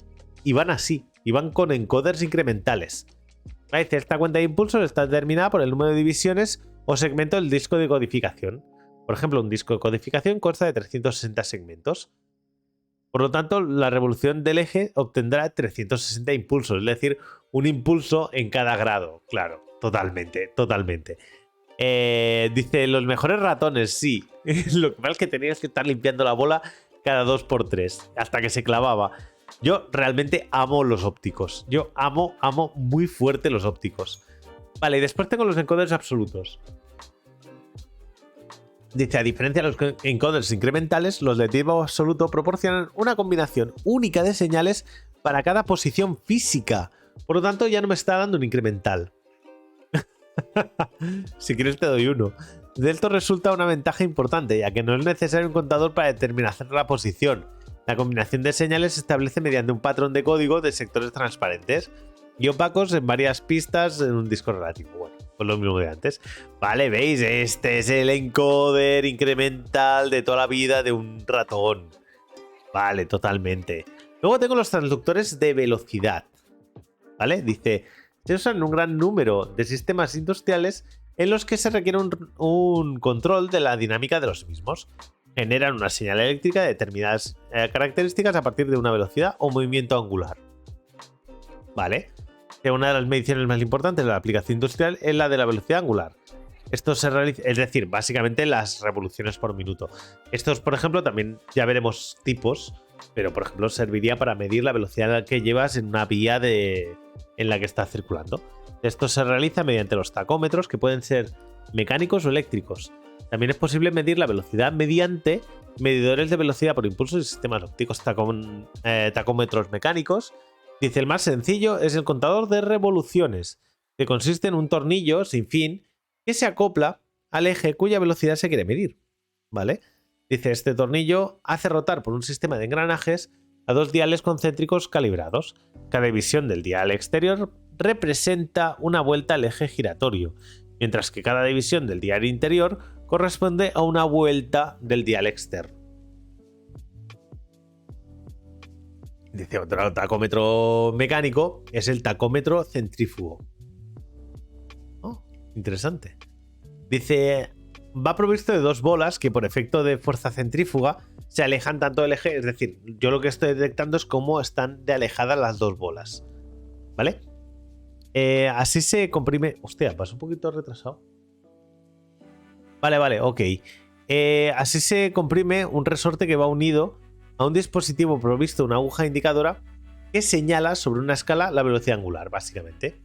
iban así. Iban con encoders incrementales. Dice, esta cuenta de impulsos está determinada por el número de divisiones o segmentos del disco de codificación. Por ejemplo, un disco de codificación consta de 360 segmentos. Por lo tanto, la revolución del eje obtendrá 360 impulsos, es decir, un impulso en cada grado. Claro, totalmente, totalmente. Dice, los mejores ratones, sí. Lo que pasa es que tenías que estar limpiando la bola cada 2x3, hasta que se clavaba. Yo realmente amo los ópticos. Yo amo muy fuerte los ópticos. Vale, y después tengo los encoders absolutos. Dice, a diferencia de los encoders incrementales, los de tipo absoluto proporcionan una combinación única de señales para cada posición física. Por lo tanto, ya no me está dando un incremental. Si quieres te doy uno. De esto resulta una ventaja importante, ya que no es necesario un contador para determinar la posición. La combinación de señales se establece mediante un patrón de código de sectores transparentes y opacos en varias pistas en un disco relativo. Bueno, pues lo mismo que antes. Vale, veis, este es el encoder incremental de toda la vida de un ratón. Vale, totalmente. Luego tengo los transductores de velocidad. ¿Vale? Dice, se usan un gran número de sistemas industriales en los que se requiere un control de la dinámica de los mismos. Generan una señal eléctrica de determinadas características a partir de una velocidad o movimiento angular. ¿Vale? Una de las mediciones más importantes de la aplicación industrial es la de la velocidad angular. Esto se realiza, es decir, básicamente las revoluciones por minuto. Estos, por ejemplo, también ya veremos tipos, pero por ejemplo serviría para medir la velocidad que llevas en una vía en la que estás circulando. Esto se realiza mediante los tacómetros, que pueden ser mecánicos o eléctricos. También es posible medir la velocidad mediante medidores de velocidad por impulsos y sistemas ópticos tacómetros mecánicos. Dice, el más sencillo es el contador de revoluciones, que consiste en un tornillo sin fin que se acopla al eje cuya velocidad se quiere medir. ¿Vale? Dice, este tornillo hace rotar por un sistema de engranajes a dos diales concéntricos calibrados. Cada división del dial exterior representa una vuelta al eje giratorio, mientras que cada división del dial interior corresponde a una vuelta del dial externo. Dice, otro tacómetro mecánico es el tacómetro centrífugo. Oh, interesante. Dice, va provisto de dos bolas que por efecto de fuerza centrífuga se alejan tanto del eje. Es decir, yo lo que estoy detectando es cómo están de alejadas las dos bolas. ¿Vale? Así se comprime... Hostia, pasó un poquito retrasado. Vale, ok. Así se comprime un resorte que va unido a un dispositivo provisto de una aguja indicadora que señala sobre una escala la velocidad angular, básicamente.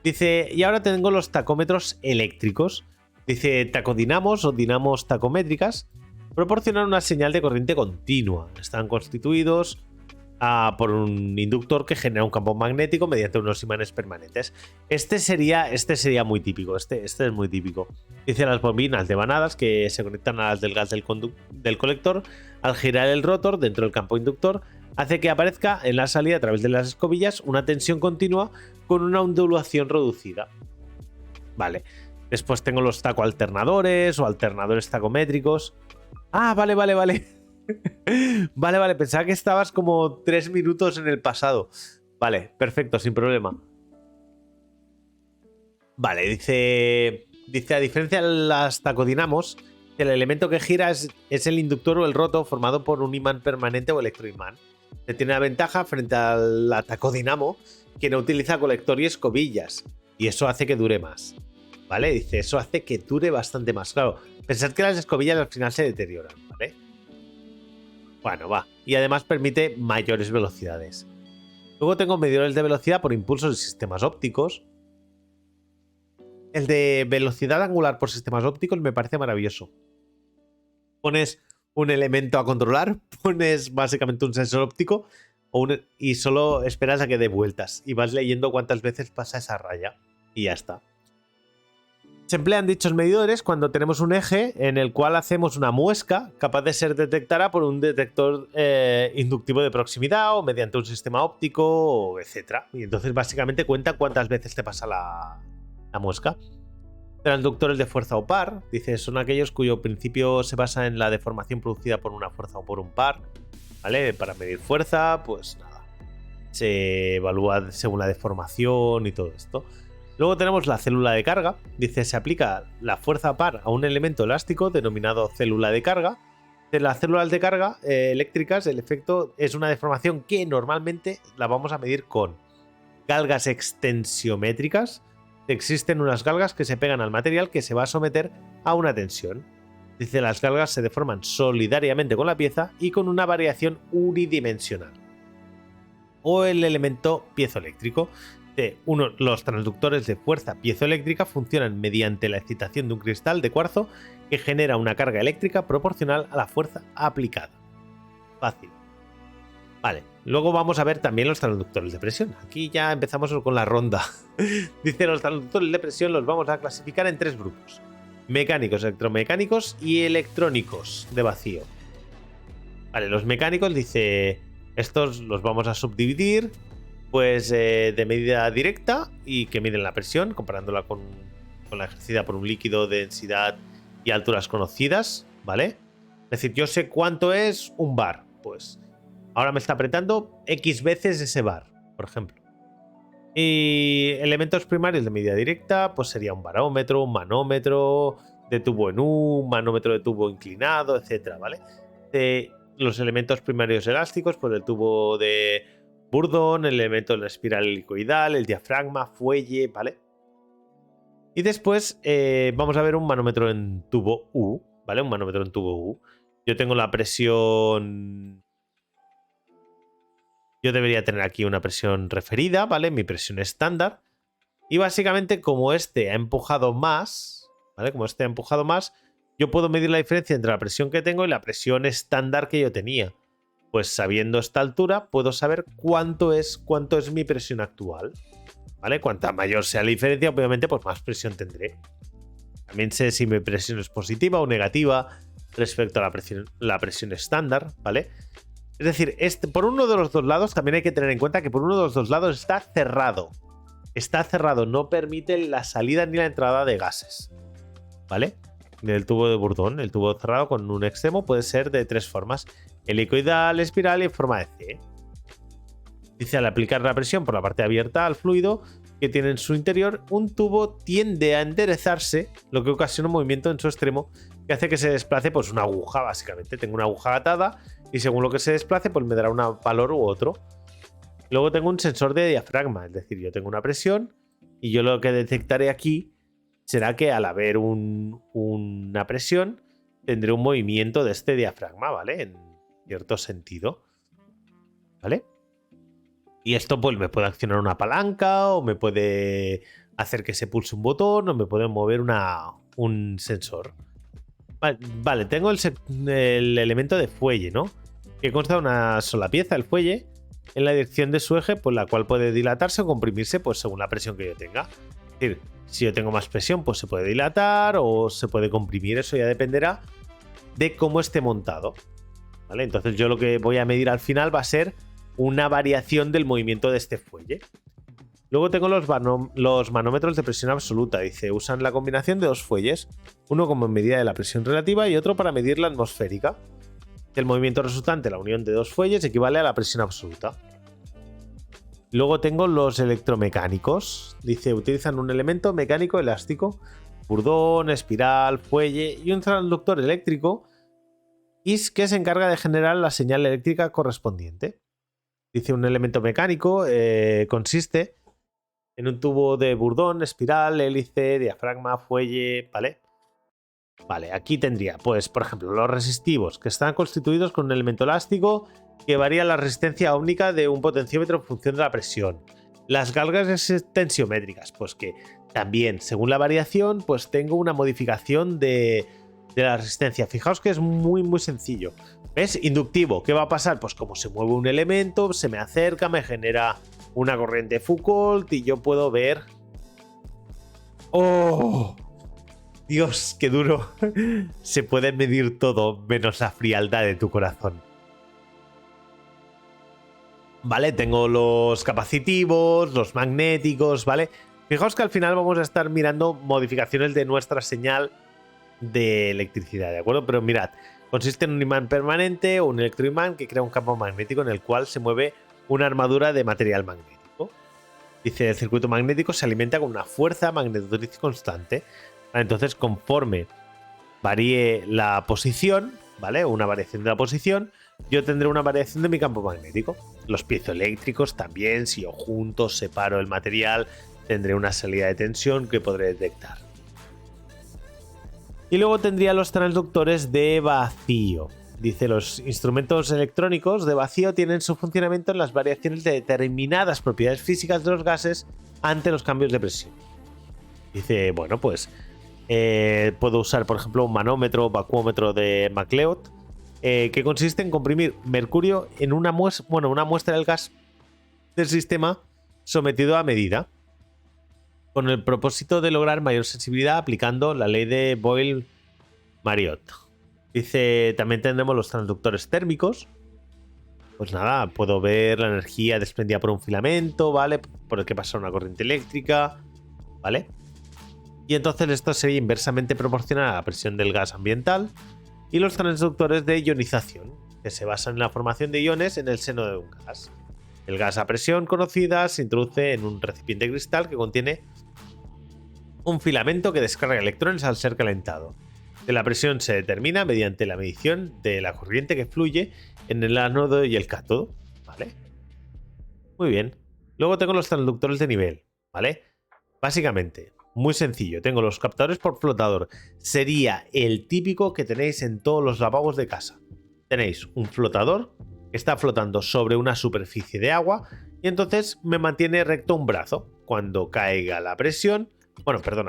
Dice, y ahora tengo los tacómetros eléctricos. Dice, tacodinamos o dinamos tacométricas proporcionan una señal de corriente continua. Están constituidos por un inductor que genera un campo magnético mediante unos imanes permanentes. Este sería muy típico. Este es muy típico. Dice, las bobinas devanadas que se conectan a las del gas del colector, al girar el rotor dentro del campo inductor, hace que aparezca en la salida a través de las escobillas una tensión continua con una ondulación reducida. Vale. Después tengo los tacoalternadores o alternadores tacométricos. Ah, vale. Vale, pensaba que estabas como 3 minutos en el pasado. Vale, perfecto, sin problema. Vale, dice, a diferencia de las tacodinamos, el elemento que gira es el inductor o el roto formado por un imán permanente o electroimán. Se tiene la ventaja frente a la tacodinamo que no utiliza colector y escobillas, y eso hace que dure más. ¿Vale? Dice, eso hace que dure bastante más. Claro, pensad que las escobillas al final se deterioran, ¿vale? Bueno, va. Y además permite mayores velocidades. Luego tengo medidores de velocidad por impulsos y sistemas ópticos. El de velocidad angular por sistemas ópticos me parece maravilloso. Pones un elemento a controlar, pones básicamente un sensor óptico y solo esperas a que dé vueltas. Y vas leyendo cuántas veces pasa esa raya. Y ya está. Se emplean dichos medidores cuando tenemos un eje en el cual hacemos una muesca capaz de ser detectada por un detector inductivo de proximidad o mediante un sistema óptico, etc. Y entonces básicamente cuenta cuántas veces te pasa la muesca. Transductores de fuerza o par, dice, son aquellos cuyo principio se basa en la deformación producida por una fuerza o por un par. ¿Vale? Para medir fuerza, pues nada. Se evalúa según la deformación y todo esto. Luego tenemos la célula de carga. Dice, se aplica la fuerza par a un elemento elástico denominado célula de carga de las células de carga eléctricas, el efecto es una deformación que normalmente la vamos a medir con galgas extensiométricas. Existen unas galgas que se pegan al material que se va a someter a una tensión. Dice, las galgas se deforman solidariamente con la pieza y con una variación unidimensional. O el elemento piezoeléctrico. Los transductores de fuerza piezoeléctrica funcionan mediante la excitación de un cristal de cuarzo que genera una carga eléctrica proporcional a la fuerza aplicada. Fácil. Vale, luego vamos a ver también los transductores de presión. Aquí ya empezamos con la ronda. Dice, los transductores de presión los vamos a clasificar en 3 grupos: mecánicos, electromecánicos y electrónicos de vacío. Vale, los mecánicos, dice, estos los vamos a subdividir pues de medida directa y que miden la presión, comparándola con la ejercida por un líquido de densidad y alturas conocidas, ¿vale? Es decir, yo sé cuánto es un bar, pues ahora me está apretando X veces ese bar, por ejemplo. Y elementos primarios de medida directa, pues sería un barómetro, un manómetro de tubo en U, un manómetro de tubo inclinado, etcétera, ¿vale? Los elementos primarios elásticos, pues el tubo de Bourdon, el elemento de la espiral helicoidal, el diafragma, fuelle, ¿vale? Y después vamos a ver un manómetro en tubo U, ¿vale? Un manómetro en tubo U. Yo tengo la presión... Yo debería tener aquí una presión referida, ¿vale? Mi presión estándar. Y básicamente, como este ha empujado más, ¿vale? Como este ha empujado más, yo puedo medir la diferencia entre la presión que tengo y la presión estándar que yo tenía. Pues sabiendo esta altura, puedo saber cuánto es mi presión actual, ¿vale? Cuanta mayor sea la diferencia, obviamente, pues más presión tendré. También sé si mi presión es positiva o negativa respecto a la presión estándar, ¿vale? Es decir, por uno de los dos lados también hay que tener en cuenta que por uno de los dos lados está cerrado. Está cerrado, no permite la salida ni la entrada de gases, ¿vale? Del tubo de Bourdon, el tubo cerrado con un extremo puede ser de 3 formas: helicoidal, espiral y en forma de C. Dice, al aplicar la presión por la parte abierta al fluido que tiene en su interior, un tubo tiende a enderezarse, lo que ocasiona un movimiento en su extremo que hace que se desplace pues una aguja, básicamente. Tengo una aguja atada y según lo que se desplace pues me dará un valor u otro. Luego tengo un sensor de diafragma, es decir, yo tengo una presión y yo lo que detectaré aquí será que al haber una presión tendré un movimiento de este diafragma, ¿vale? En cierto sentido, ¿vale? Y esto pues me puede accionar una palanca o me puede hacer que se pulse un botón o me puede mover un sensor. Vale, tengo el elemento de fuelle, ¿no? Que consta de una sola pieza, el fuelle, en la dirección de su eje, pues la cual puede dilatarse o comprimirse pues según la presión que yo tenga. Es decir, si yo tengo más presión, pues se puede dilatar o se puede comprimir. Eso ya dependerá de cómo esté montado, ¿vale? Entonces yo lo que voy a medir al final va a ser una variación del movimiento de este fuelle. Luego tengo los manómetros de presión absoluta. Dice, usan la combinación de dos fuelles, uno como medida de la presión relativa y otro para medir la atmosférica. El movimiento resultante, la unión de dos fuelles, equivale a la presión absoluta. Luego tengo los electromecánicos. Dice, utilizan un elemento mecánico elástico, Bourdon, espiral, fuelle y un transductor eléctrico que se encarga de generar la señal eléctrica correspondiente. Dice, un elemento mecánico consiste en un tubo de Bourdon, espiral, hélice, diafragma, fuelle, ¿vale? Vale, aquí tendría, pues, por ejemplo, los resistivos, que están constituidos con un elemento elástico que varía la resistencia ómnica de un potenciómetro en función de la presión. Las galgas tensiométricas, pues que también, según la variación, pues tengo una modificación de la resistencia. Fijaos que es muy, muy sencillo. ¿Ves? Inductivo, ¿qué va a pasar? Pues como se mueve un elemento, se me acerca, me genera una corriente Foucault y yo puedo ver... ¡Oh! Dios, qué duro. Se puede medir todo menos la frialdad de tu corazón. Vale, tengo los capacitivos, los magnéticos, ¿vale? Fijaos que al final vamos a estar mirando modificaciones de nuestra señal de electricidad, ¿de acuerdo? Pero mirad, consiste en un imán permanente o un electroimán que crea un campo magnético en el cual se mueve una armadura de material magnético. Dice, el circuito magnético se alimenta con una fuerza magnetomotriz constante. Entonces, conforme varíe la posición, ¿vale? Una variación de la posición. Yo tendré una variación de mi campo magnético. Los piezoeléctricos también, si yo junto, separo el material, tendré una salida de tensión que podré detectar. Y luego tendría los transductores de vacío. Dice, los instrumentos electrónicos de vacío tienen su funcionamiento en las variaciones de determinadas propiedades físicas de los gases ante los cambios de presión. Dice, bueno, pues puedo usar, por ejemplo, un manómetro o vacuómetro de MacLeod, que consiste en comprimir mercurio en una muestra del gas del sistema sometido a medida, con el propósito de lograr mayor sensibilidad aplicando la ley de Boyle-Mariotte. Dice, también tendremos los transductores térmicos. Pues nada, puedo ver la energía desprendida por un filamento, ¿vale? Por el que pasa una corriente eléctrica, ¿vale? Y entonces esto sería inversamente proporcional a la presión del gas ambiental. Y los transductores de ionización, que se basan en la formación de iones en el seno de un gas. El gas a presión conocida se introduce en un recipiente de cristal que contiene un filamento que descarga electrones al ser calentado. La presión se determina mediante la medición de la corriente que fluye en el ánodo y el cátodo, ¿vale? Muy bien. Luego tengo los transductores de nivel, ¿vale? Básicamente, muy sencillo. Tengo los captadores por flotador. Sería el típico que tenéis en todos los lavabos de casa. Tenéis un flotador que está flotando sobre una superficie de agua y entonces me mantiene recto un brazo. Cuando caiga la presión,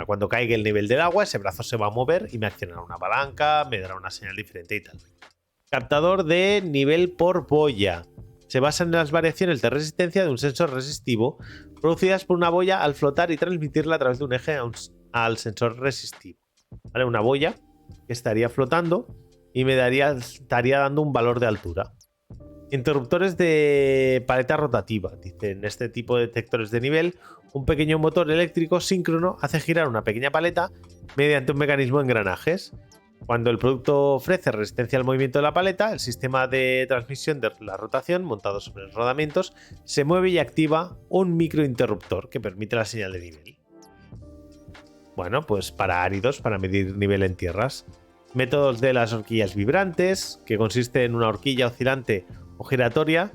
cuando caiga el nivel del agua, ese brazo se va a mover y me accionará una palanca, me dará una señal diferente y tal. Captador de nivel por boya. Se basa en las variaciones de resistencia de un sensor resistivo producidas por una boya al flotar y transmitirla a través de un eje al sensor resistivo. ¿Vale? Una boya que estaría flotando y me estaría dando un valor de altura. Interruptores de paleta rotativa. Dicen, este tipo de detectores de nivel, un pequeño motor eléctrico síncrono hace girar una pequeña paleta mediante un mecanismo de engranajes. Cuando el producto ofrece resistencia al movimiento de la paleta, el sistema de transmisión de la rotación, montado sobre los rodamientos, se mueve y activa un microinterruptor que permite la señal de nivel. Bueno, pues para áridos, para medir nivel en tierras. Métodos de las horquillas vibrantes, que consiste en una horquilla oscilante o giratoria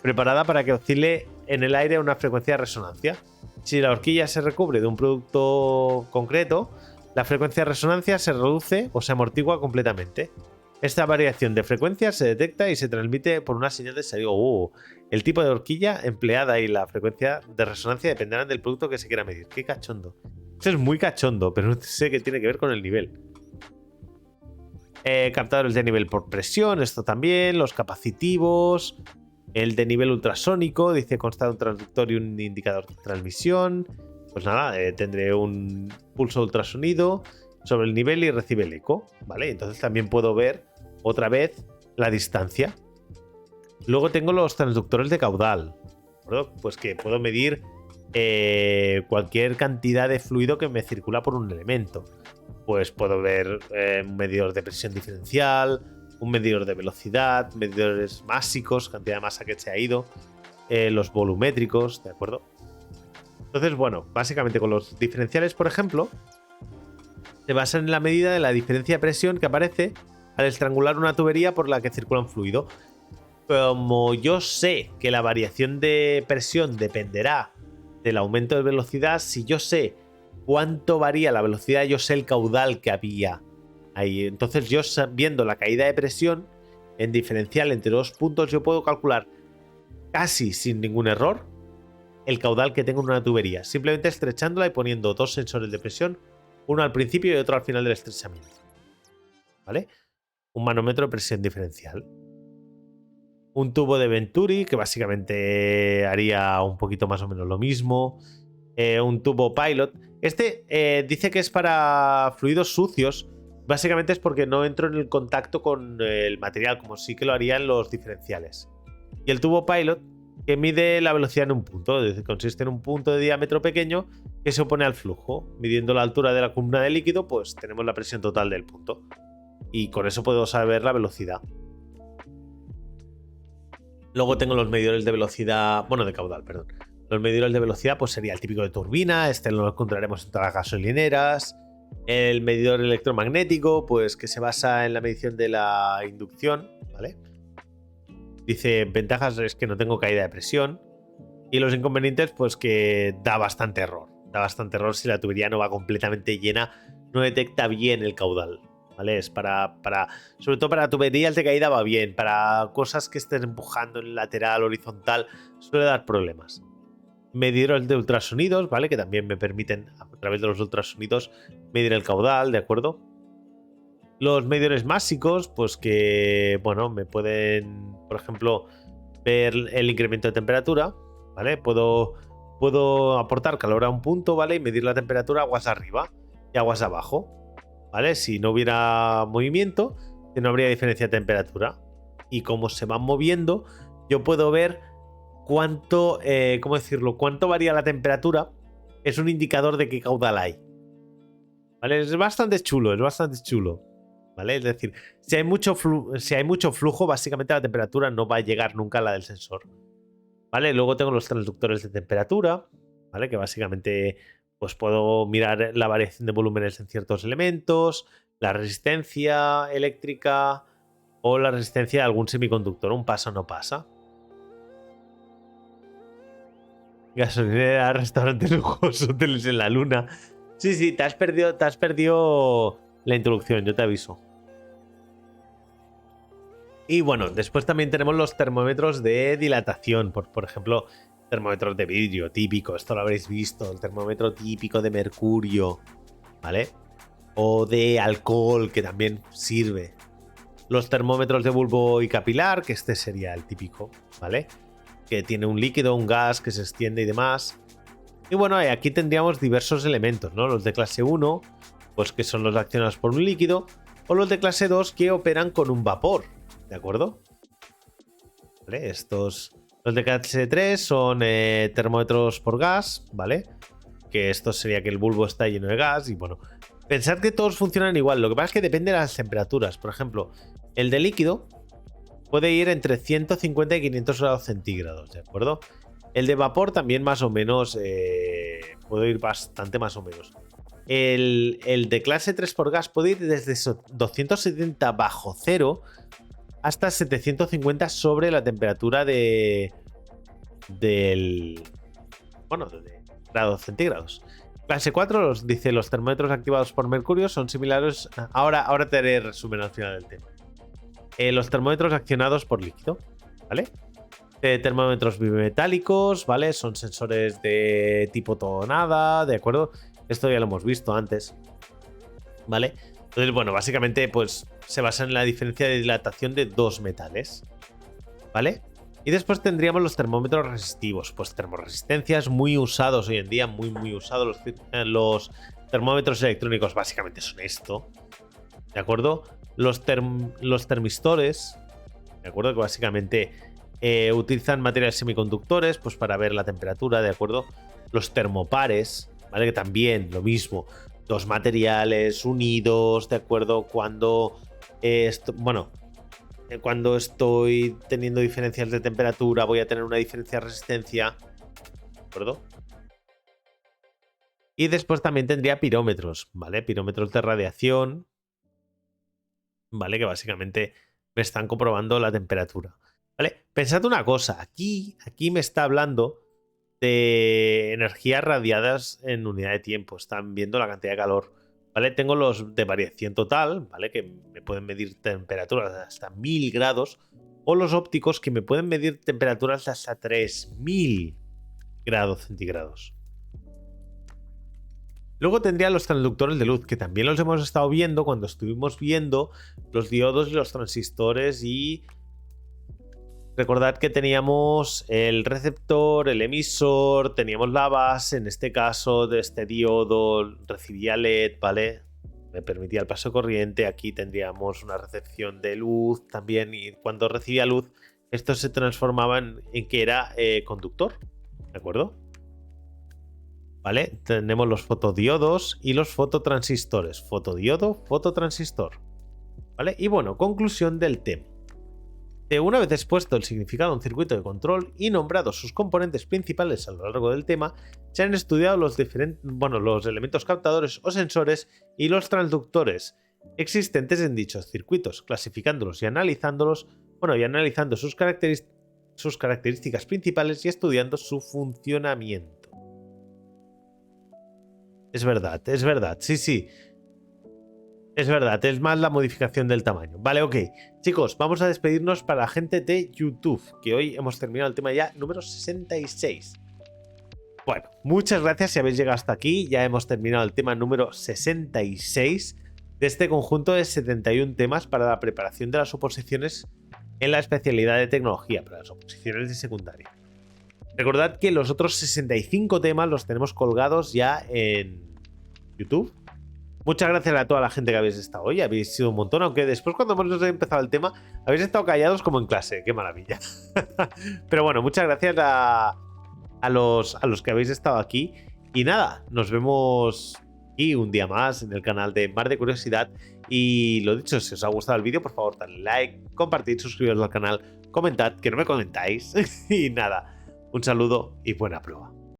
preparada para que oscile en el aire a una frecuencia de resonancia. Si la horquilla se recubre de un producto concreto, la frecuencia de resonancia se reduce o se amortigua completamente. Esta variación de frecuencia se detecta y se transmite por una señal de salida. El tipo de horquilla empleada y la frecuencia de resonancia dependerán del producto que se quiera medir. ¡Qué cachondo! Esto es muy cachondo, pero no sé qué tiene que ver con el nivel. Captadores de nivel por presión, esto también. Los capacitivos. El de nivel ultrasónico, dice, consta de un transductor y un indicador de transmisión. Pues nada, tendré un pulso ultrasonido sobre el nivel y recibe el eco, ¿vale? Entonces también puedo ver otra vez la distancia. Luego tengo los transductores de caudal, ¿verdad? Pues que puedo medir cualquier cantidad de fluido que me circula por un elemento. Pues puedo ver un medidor de presión diferencial, un medidor de velocidad, medidores másicos, cantidad de masa que se ha ido, los volumétricos, ¿de acuerdo? Entonces, bueno, básicamente con los diferenciales, por ejemplo, se basan en la medida de la diferencia de presión que aparece al estrangular una tubería por la que circula un fluido. Como yo sé que la variación de presión dependerá del aumento de velocidad, si yo sé cuánto varía la velocidad, yo sé el caudal que había ahí. Entonces yo, viendo la caída de presión en diferencial entre dos puntos, yo puedo calcular casi sin ningún error el caudal que tengo en una tubería, simplemente estrechándola y poniendo dos sensores de presión, uno al principio y otro al final del estrechamiento. ¿Vale? Un manómetro de presión diferencial. Un tubo de Venturi, que básicamente haría un poquito más o menos lo mismo. Un tubo Pilot. Este dice que es para fluidos sucios. Básicamente es porque no entro en el contacto con el material, como sí que lo harían los diferenciales. Y el tubo Pilot, que mide la velocidad en un punto, es decir, consiste en un punto de diámetro pequeño que se opone al flujo. Midiendo la altura de la columna de líquido, pues tenemos la presión total del punto. Y con eso puedo saber la velocidad. Luego tengo los medidores de velocidad, bueno, de caudal, perdón. Los medidores de velocidad, pues sería el típico de turbina, este lo encontraremos en todas las gasolineras. El medidor electromagnético, pues que se basa en la medición de la inducción, ¿vale? Dice, ventajas es que no tengo caída de presión. Y los inconvenientes, pues que da bastante error. Da bastante error si la tubería no va completamente llena, no detecta bien el caudal. ¿Vale? Es sobre todo para tuberías de caída va bien. Para cosas que estén empujando en lateral, horizontal, suele dar problemas. Medidores de ultrasonidos, ¿vale? Que también me permiten, a través de los ultrasonidos, medir el caudal, ¿de acuerdo? Los medidores másicos, pues que, bueno, me pueden, por ejemplo, ver el incremento de temperatura, ¿vale? Puedo aportar calor a un punto, ¿vale? Y medir la temperatura aguas arriba y aguas abajo, ¿vale? Si no hubiera movimiento, no habría diferencia de temperatura. Y como se van moviendo, yo puedo ver cuánto, ¿cómo decirlo? Cuánto varía la temperatura. Es un indicador de qué caudal hay. ¿Vale? Es bastante chulo, ¿vale? Es decir, si hay mucho flujo, básicamente la temperatura no va a llegar nunca a la del sensor. ¿Vale? Luego tengo los transductores de temperatura, ¿vale? Que básicamente pues puedo mirar la variación de volúmenes en ciertos elementos, la resistencia eléctrica o la resistencia de algún semiconductor. Un pasa o no pasa. Gasolinera, restaurante lujoso, hoteles en la luna. Sí, te has perdido la introducción, yo te aviso. Y bueno, después también tenemos los termómetros de dilatación, por ejemplo, termómetros de vidrio, típico, esto lo habréis visto, el termómetro típico de mercurio, ¿vale? O de alcohol, que también sirve. Los termómetros de bulbo y capilar, que este sería el típico, ¿vale? Que tiene un líquido, un gas que se extiende y demás. Y bueno, aquí tendríamos diversos elementos, ¿no? Los de clase 1, pues que son los accionados por un líquido, o los de clase 2 que operan con un vapor, ¿de acuerdo? ¿Vale? Los de clase 3 son termómetros por gas, ¿vale? Que esto sería que el bulbo está lleno de gas y bueno, pensad que todos funcionan igual, lo que pasa es que depende de las temperaturas. Por ejemplo, el de líquido puede ir entre 150 y 500 grados centígrados, ¿de acuerdo? El de vapor también más o menos, puede ir bastante más o menos. El de clase 3 por gas puede ir desde 270 bajo cero hasta 750 sobre la temperatura de grados centígrados. Clase 4 dice los termómetros activados por mercurio son similares. Ahora te haré resumen al final del tema. Los termómetros accionados por líquido, ¿vale? Termómetros bimetálicos, ¿vale? Son sensores de tipo tonada, ¿de acuerdo? Esto ya lo hemos visto antes, ¿vale? Entonces, bueno, básicamente pues se basa en la diferencia de dilatación de dos metales, ¿vale? Y después tendríamos los termómetros resistivos, pues termoresistencias muy usados hoy en día, muy usados. Los termómetros electrónicos básicamente son esto, ¿de acuerdo? Los termistores, ¿de acuerdo? Que básicamente utilizan materiales semiconductores pues para ver la temperatura, ¿de acuerdo? Los termopares, ¿vale? Que también lo mismo, dos materiales unidos, ¿de acuerdo? Cuando cuando estoy teniendo diferencias de temperatura voy a tener una diferencia de resistencia, ¿de acuerdo? Y después también tendría pirómetros, ¿vale? Pirómetros de radiación, ¿vale? Que básicamente me están comprobando la temperatura, ¿vale? Pensad una cosa, aquí me está hablando de energías radiadas en unidad de tiempo, están viendo la cantidad de calor, ¿vale? Tengo los de variación total, ¿vale? Que me pueden medir temperaturas hasta 1000 grados, o los ópticos que me pueden medir temperaturas hasta 3000 grados centígrados. Luego tendría los transductores de luz, que también los hemos estado viendo cuando estuvimos viendo los diodos y los transistores. Y recordad que teníamos el receptor, el emisor, teníamos la base, en este caso de este diodo recibía LED, ¿vale? Me permitía el paso de corriente. Aquí tendríamos una recepción de luz también, y cuando recibía luz esto se transformaba en que era conductor, ¿de acuerdo? ¿Vale? Tenemos los fotodiodos y los fototransistores. Fotodiodo, fototransistor. ¿Vale? Y bueno, conclusión del tema. Una vez expuesto el significado de un circuito de control y nombrados sus componentes principales a lo largo del tema, se han estudiado los elementos captadores o sensores y los transductores existentes en dichos circuitos, clasificándolos y analizándolos, y analizando sus características principales y estudiando su funcionamiento. Es verdad, sí. Es verdad, es más la modificación del tamaño. Vale, ok. Chicos, vamos a despedirnos para la gente de YouTube, que hoy hemos terminado el tema ya número 66. Bueno, muchas gracias si habéis llegado hasta aquí. Ya hemos terminado el tema número 66 de este conjunto de 71 temas para la preparación de las oposiciones en la especialidad de tecnología, para las oposiciones de secundaria. Recordad que los otros 65 temas los tenemos colgados ya en YouTube. Muchas gracias a toda la gente que habéis estado hoy, habéis sido un montón, aunque después cuando hemos empezado el tema habéis estado callados como en clase, qué maravilla. Pero bueno, muchas gracias a los que habéis estado aquí y nada, nos vemos aquí un día más en el canal de Mar de Curiosidad y lo dicho, si os ha gustado el vídeo por favor dadle like, compartid, suscribiros al canal, comentad, que no me comentáis y nada, un saludo y buena prueba.